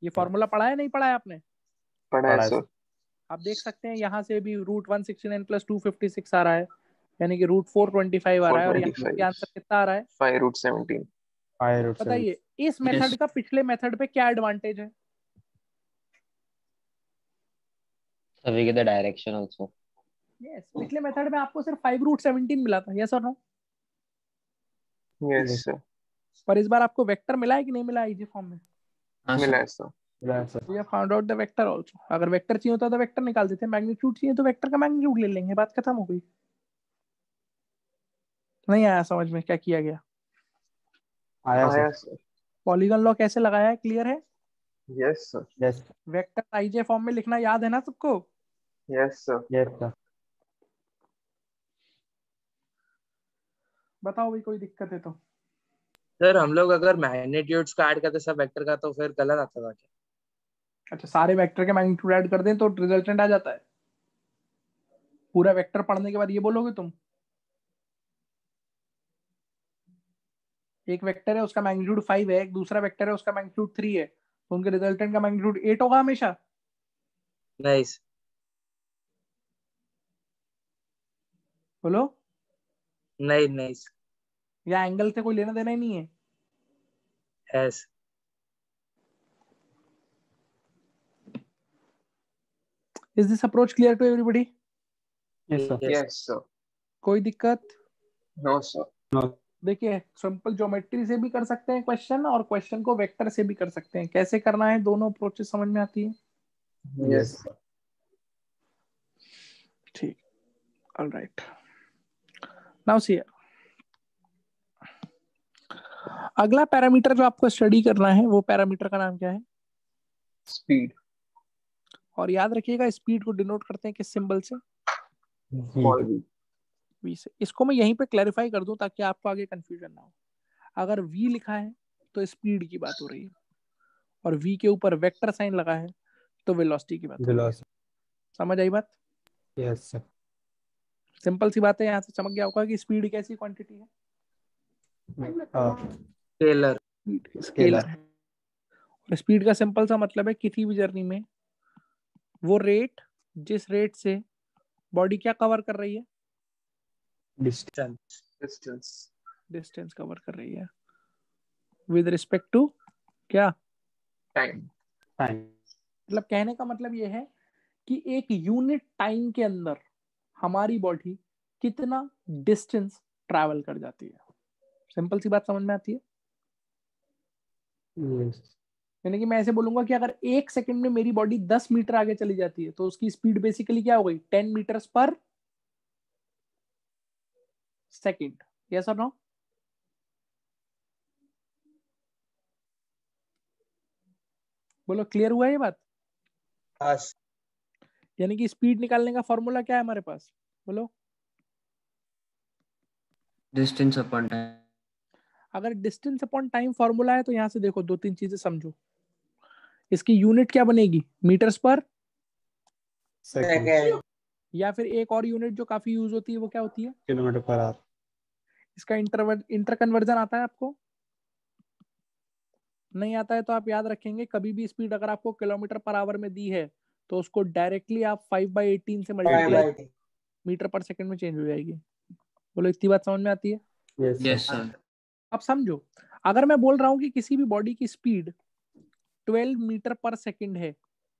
ये फॉर्मूला पढ़ा है नहीं पढ़ा है आपने? पढ़ा है पढ़ा है सर। आप देख सकते हैं यहाँ से भी √169 प्लस 256 आ रहा है, यानी कि √425 आ रहा है, और यहाँ पे आंसर कितना आ रहा है? 5√17। 5√7। बताइए इस मेथड का पिछले मेथड पे क्या एडवांटेज है? So we get the direction also. Yes, पिछले मेथड में आपको सिर्फ 5√17 मिला था, yes or no? Yes sir. पर इस बार आपको वेक्टर मिला है कि नहीं मिला आईजे फॉर्म में? हाँ मिला सर. है sir. We have found out the vector also. अगर वेक्टर चाहिए होता तो वेक्टर निकाल देते, मैग्नीट्यूड चाहिए तो वेक्टर का मैग्नीट्यूड ले लेंगे, बात खत्म हो गई। नहीं आया समझ में क्या किया गया? आया आया सर। सर। पॉलीगन लॉ कैसे लगाया है, क्लियर है? Yes sir. Yes. Vector i j form में लिखना याद है ना सबको? Yes sir. Yes sir. बताओ भाई, कोई दिक्कत है तो? सर हम लोग अगर मैग्नीट्यूड्स का ऐड करते सब वेक्टर का तो फिर गलत आता था क्या? अच्छा, सारे वेक्टर के मैग्नीट्यूड ऐड कर दें तो रिजल्टेंट आ जाता है? पूरा वेक्टर पढ़ने के बाद ये बोलोगे तुम? एक वेक्टर है उसका मैग्नीट्यूड 5 है, एक दूसरा वेक्टर है उसका मैग्नीट्यूड 3 है, तो उनके रिजल्टेंट का मैग्नीट्यूड 8 होगा हमेशा? नहीं बोलो। नहीं नहीं या एंगल से कोई लेना देना ही नहीं है? Yes. Is this approach clear to everybody? Yes sir. Yes sir. कोई दिक्कत? No sir. देखिए, सिंपल ज्योमेट्री से भी कर सकते हैं क्वेश्चन, और क्वेश्चन को वेक्टर से भी कर सकते हैं। कैसे करना है, दोनों अप्रोचेस समझ में आती है? Yes sir. ठीक, ऑलराइट। नाउ सी, अगला पैरामीटर जो आपको स्टडी करना है वो पैरामीटर का नाम क्या है? स्पीड। और याद रखिएगा, स्पीड को डिनोट करते हैं किस सिंबल से? Small v। वी से। इसको मैं यहीं पे क्लैरिफाई कर दूं ताकि आपको आगे कंफ्यूजन ना हो। अगर वी लिखा है तो स्पीड की बात हो रही है, और वी के ऊपर वेक्टर साइन लगा है तो वेलोसिटी की बात हो रही है। समझ आई बात? Yes sir. सिंपल सी बात है, यहाँ से चमक गया होगा कि स्पीड एक ऐसी क्वांटिटी है, स्केलर। स्केलर है। और स्पीड का सिंपल सा मतलब है किसी भी जर्नी में वो रेट जिस रेट से बॉडी क्या कवर कर रही है, डिस्टेंस। डिस्टेंस कवर कर रही है विद रिस्पेक्ट टू क्या? टाइम। मतलब कहने का मतलब ये है कि एक यूनिट टाइम के अंदर हमारी बॉडी कितना डिस्टेंस ट्रैवल कर जाती है। सिंपल सी बात समझ में आती है? यानी कि मैं ऐसे बोलूंगा कि अगर 1 सेकंड में मेरी बॉडी 10 मीटर आगे चली जाती है तो उसकी स्पीड बेसिकली क्या हो गई? 10 मीटर्स पर सेकंड। Yes or no? बोलो, क्लियर हुआ ये बात? यस। यानी कि स्पीड निकालने का फॉर्मूला क्या है हमारे पास? बोलो। Distance upon time. अगर डिस्टेंस अपॉन टाइम फॉर्मूला है तो यहाँ से देखो 2-3 चीजें समझो। इसकी यूनिट क्या बनेगी? मीटर्स पर सेकंड। या फिर एक और यूनिट जो काफी यूज होती है वो क्या होती है? Kilometre per hour. इसका इंटर कन्वर्जन आता है आपको? नहीं आता है तो आप याद रखेंगे, कभी भी स्पीड अगर आपको किलोमीटर पर आवर में दी है तो उसको डायरेक्टली आप 5/18 से मल्टीप्लाई मीटर पर सेकंड में चेंज हो जाएगी। बोलो इतनी बात समझ में आती है? Yes, sir. अब समझो, अगर मैं बोल रहा हूँ कि किसी भी बॉडी की स्पीड 12 मीटर पर सेकंड है,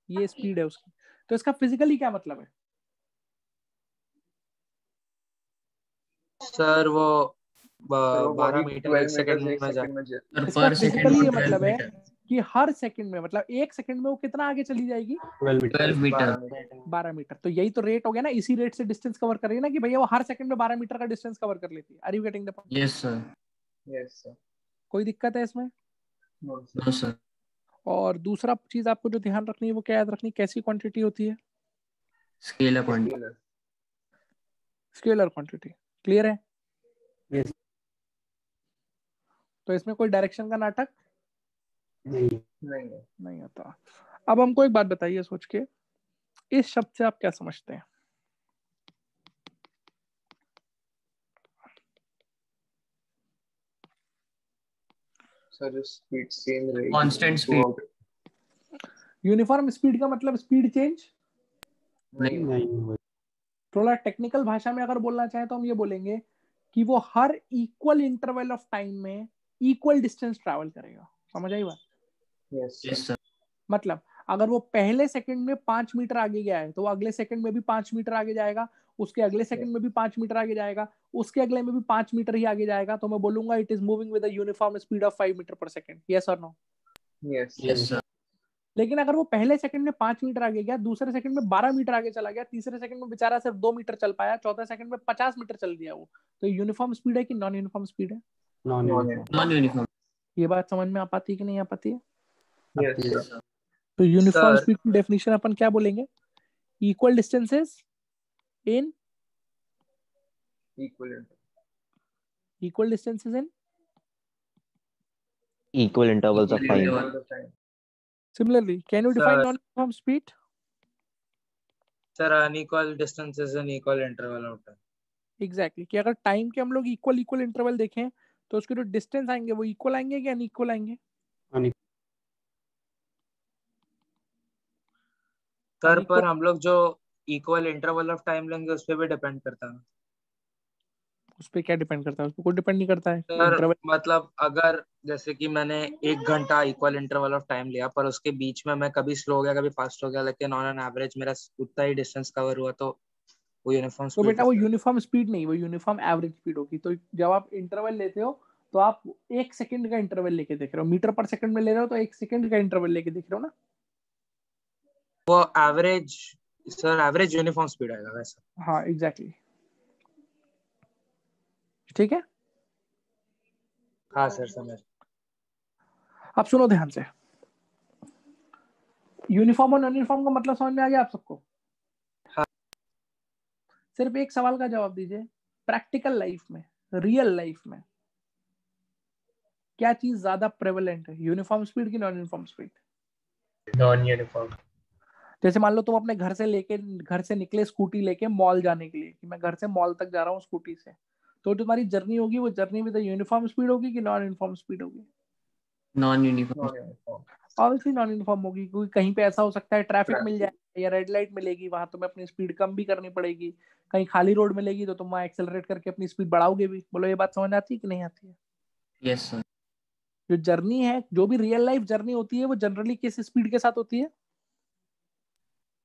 ये स्पीड है उसकी, तो इसका फिजिकली क्या मतलब है? सर वो वो 12 बॉडी मीटर 12 एक सेकंड मीटर एक में जा सेकंड में Sir, इसका per second फिजिकली ये 12 मतलब है meter. कि हर सेकंड में, मतलब एक सेकंड में वो कितना आगे चली जाएगी? 12 मीटर 12 meter. 12 मीटर। तो यही तो रेट हो गया ना, इसी रेट से डिस्टेंस कवर कर रही है ना कि भैया वो हर सेकंड में 12 मीटर का डिस्टेंस कवर कर लेती है। Are you getting the point? Yes, sir. Yes sir. कोई दिक्कत है इसमें? No No, sir. और दूसरा चीज आपको जो ध्यान रखनी है वो क्या याद रखनी, कैसी क्वांटिटी होती है? Scalar quantity. Sir. Scalar quantity. Clear है? Yes. तो इसमें कोई डायरेक्शन का नाटक नहीं नहीं नहीं होता। अब हमको एक बात बताइए सोच के, इस शब्द से आप क्या समझते हैं? सर स्पीड सेम रहेगी Constant speed. throughout। Uniform speed का मतलब स्पीड चेंज? नहीं नहीं थोड़ा टेक्निकल भाषा में अगर बोलना चाहे तो हम ये बोलेंगे कि वो हर इक्वल इंटरवल ऑफ टाइम में इक्वल डिस्टेंस ट्रैवल करेगा। समझ आई बात? Yes Yes, sir. मतलब अगर वो पहले सेकंड में 5 मीटर आगे गया है तो वो अगले सेकंड में भी 5 मीटर आगे जाएगा, उसके अगले सेकंड में भी 5 मीटर आगे जाएगा, उसके अगले में भी 5 मीटर ही आगे जाएगा। तो मैं बोलूंगा it is moving with a uniform speed of 5 meter पर second. Yes or no? Yes Yes, sir. लेकिन अगर वो पहले सेकंड में 5 मीटर आगे गया, दूसरे सेकंड में 12 मीटर आगे चला गया, तीसरे सेकंड में बेचारा सिर्फ 2 मीटर चल पाया, चौथे सेकंड में 50 मीटर चल दिया वो, तो यूनिफॉर्म स्पीड है कि नॉन यूनिफॉर्म स्पीड है? Non Non-uniform. ये बात समझ में आ पाती है कि नहीं आ पाती है? Yes Yes, sir. sir. तो यूनिफॉर्म Sir. स्पीड की डेफिनेशन अपन क्या बोलेंगे? Equal distances in equivalent equal distances in Equal intervals of Equal time. interval. Similarly, can you define Sir. non-uniform speed? Sir unequal distances in equal interval of time. Exactly, कि अगर time के हम लोग equal equal interval देखें तो उसके जो distance आएंगे वो इक्वल आएंगे कि अनइक्वल आएंगे? सर Unequal- पर हम लोग जो इक्वल इंटरवल ऑफ टाइम लेंगे उस पर भी डिपेंड करता है। उस पर क्या डिपेंड करता है? उस पर कोई डिपेंड नहीं करता है। सर इंटरवल मतलब अगर जैसे कि मैंने 1 घंटा इक्वल इंटरवल ऑफ टाइम लिया पर उसके बीच में मैं कभी स्लो हो गया कभी फास्ट हो गया, लेकिन ऑन एन एवरेज मेरा उतना ही डिस्टेंस कवर हुआ, तो वो यूनिफॉर्म तो स्पीड। बेटा वो यूनिफॉर्म स्पीड नहीं, वो यूनिफॉर्म एवरेज स्पीड होगी। तो जब आप इंटरवल लेते हो तो आप 1 सेकंड का इंटरवल लेके देख रहे हो, मीटर पर सेकंड में ले रहे हो तो 1 सेकंड का इंटरवल लेके देख रहे हो ना? वो average, sir average uniform speed आएगा वैसा। हाँ एग्जैक्टली, ठीक है। हाँ सर समझ। अब सुनो ध्यान से, यूनिफॉर्म और नॉन यूनिफॉर्म का मतलब समझ में आ गया आप सबको? हाँ। सिर्फ एक सवाल का जवाब दीजिए, प्रैक्टिकल लाइफ में, रियल लाइफ में क्या चीज ज्यादा प्रेवलेंट है, यूनिफॉर्म स्पीड की non uniform speed? Non uniform. जैसे मान लो तुम अपने घर से निकले स्कूटी लेके मॉल जाने के लिए, कि मैं घर से मॉल तक जा रहा हूँ स्कूटी से, तो तुम्हारी जर्नी होगी वो जर्नी विद यूनिफॉर्म स्पीड होगी कि नॉन यूनिफॉर्म स्पीड होगी? Non-uniform. Non uniform. Obviously non uniform होगी, क्योंकि कहीं पे ऐसा हो सकता है ट्रैफिक मिल जाए या रेड लाइट मिलेगी, वहां तुम्हें अपनी स्पीड कम भी करनी पड़ेगी। कहीं खाली रोड मिलेगी तो तुम वहां एक्सेलरेट करके अपनी स्पीड बढ़ाओगे भी। बोलो ये बात समझ आती है कि नहीं आती है? Yes, sir. जो जर्नी है, जो भी रियल लाइफ जर्नी होती है, वो जनरली किस स्पीड के साथ होती है?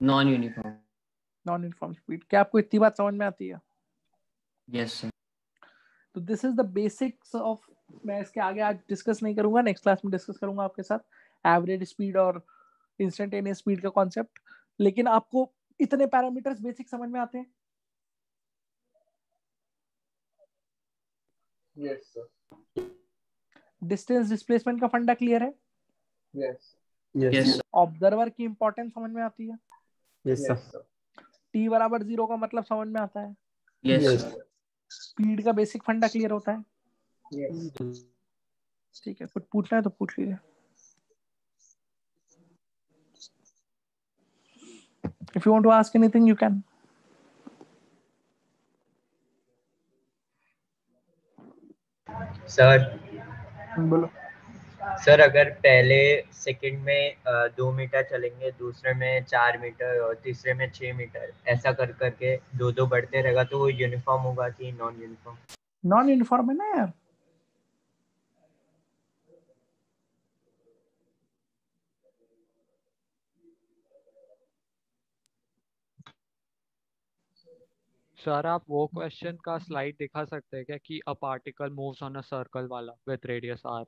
Non-uniform. Non uniform speed. क्या आपको इतनी बात समझ में आती है? Yes, sir. तो this is the basics of, मैं इसके आगे आज डिस्कस नहीं करूंगा, नेक्स्ट क्लास में डिस्कस करूंगा आपके साथ एवरेज स्पीड और इंस्टेंटेनियस स्पीड का कॉन्सेप्ट। लेकिन आपको इतने पैरामीटर्स बेसिक समझ में आते हैं? Yes sir. डिस्टेंस डिस्प्लेसमेंट का फंडा क्लियर है? Yes Yes, sir. ऑब्जर्वर की इंपॉर्टेंस समझ में आती है? Yes yes sir. Sir. t बराबर 0 का मतलब समझ में आता है? Yes, Yes. sir. स्पीड का बेसिक फंडा क्लियर होता है? यस। ठीक है, कुछ पूछना है तो पूछ लीजिए। If you want to ask anything, you can. Sir बोलो। सर अगर पहले सेकंड में 2 मीटर चलेंगे, दूसरे में 4 मीटर और तीसरे में 6 मीटर, ऐसा कर करके दो दो बढ़ते रहेगा तो वो यूनिफॉर्म होगा कि नॉन यूनिफॉर्म? नॉन यूनिफॉर्म है ना यार। सर आप वो क्वेश्चन का स्लाइड दिखा सकते हैं क्या कि a particle moves on a circle वाला विद रेडियस r?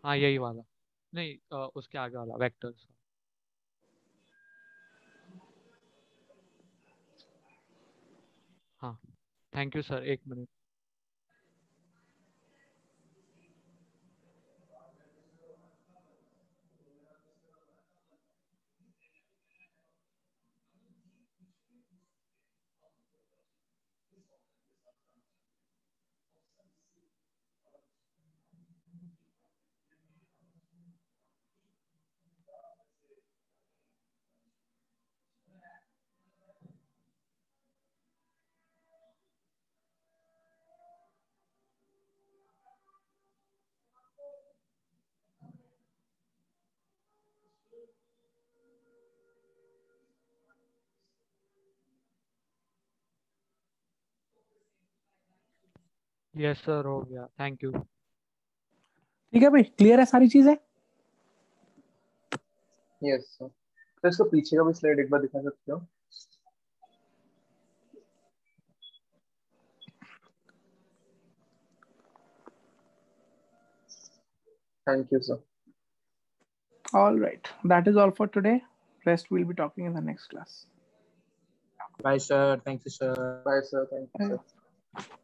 हाँ यही वाला, नहीं उसके आगे वाला वेक्टर्स। हाँ thank you sir, 1 minute. Yes sir हो गया, थैंक यू। ठीक है भाई, क्लियर है सारी चीजें? Yes sir. तो इसको पीछे का भी स्लाइड एक बार दिखा सकते हो? Thank you sir. All right, that is all for today. Rest we'll be talking in the next class. Bye, sir. Thank you, sir. Bye sir, thank you sir.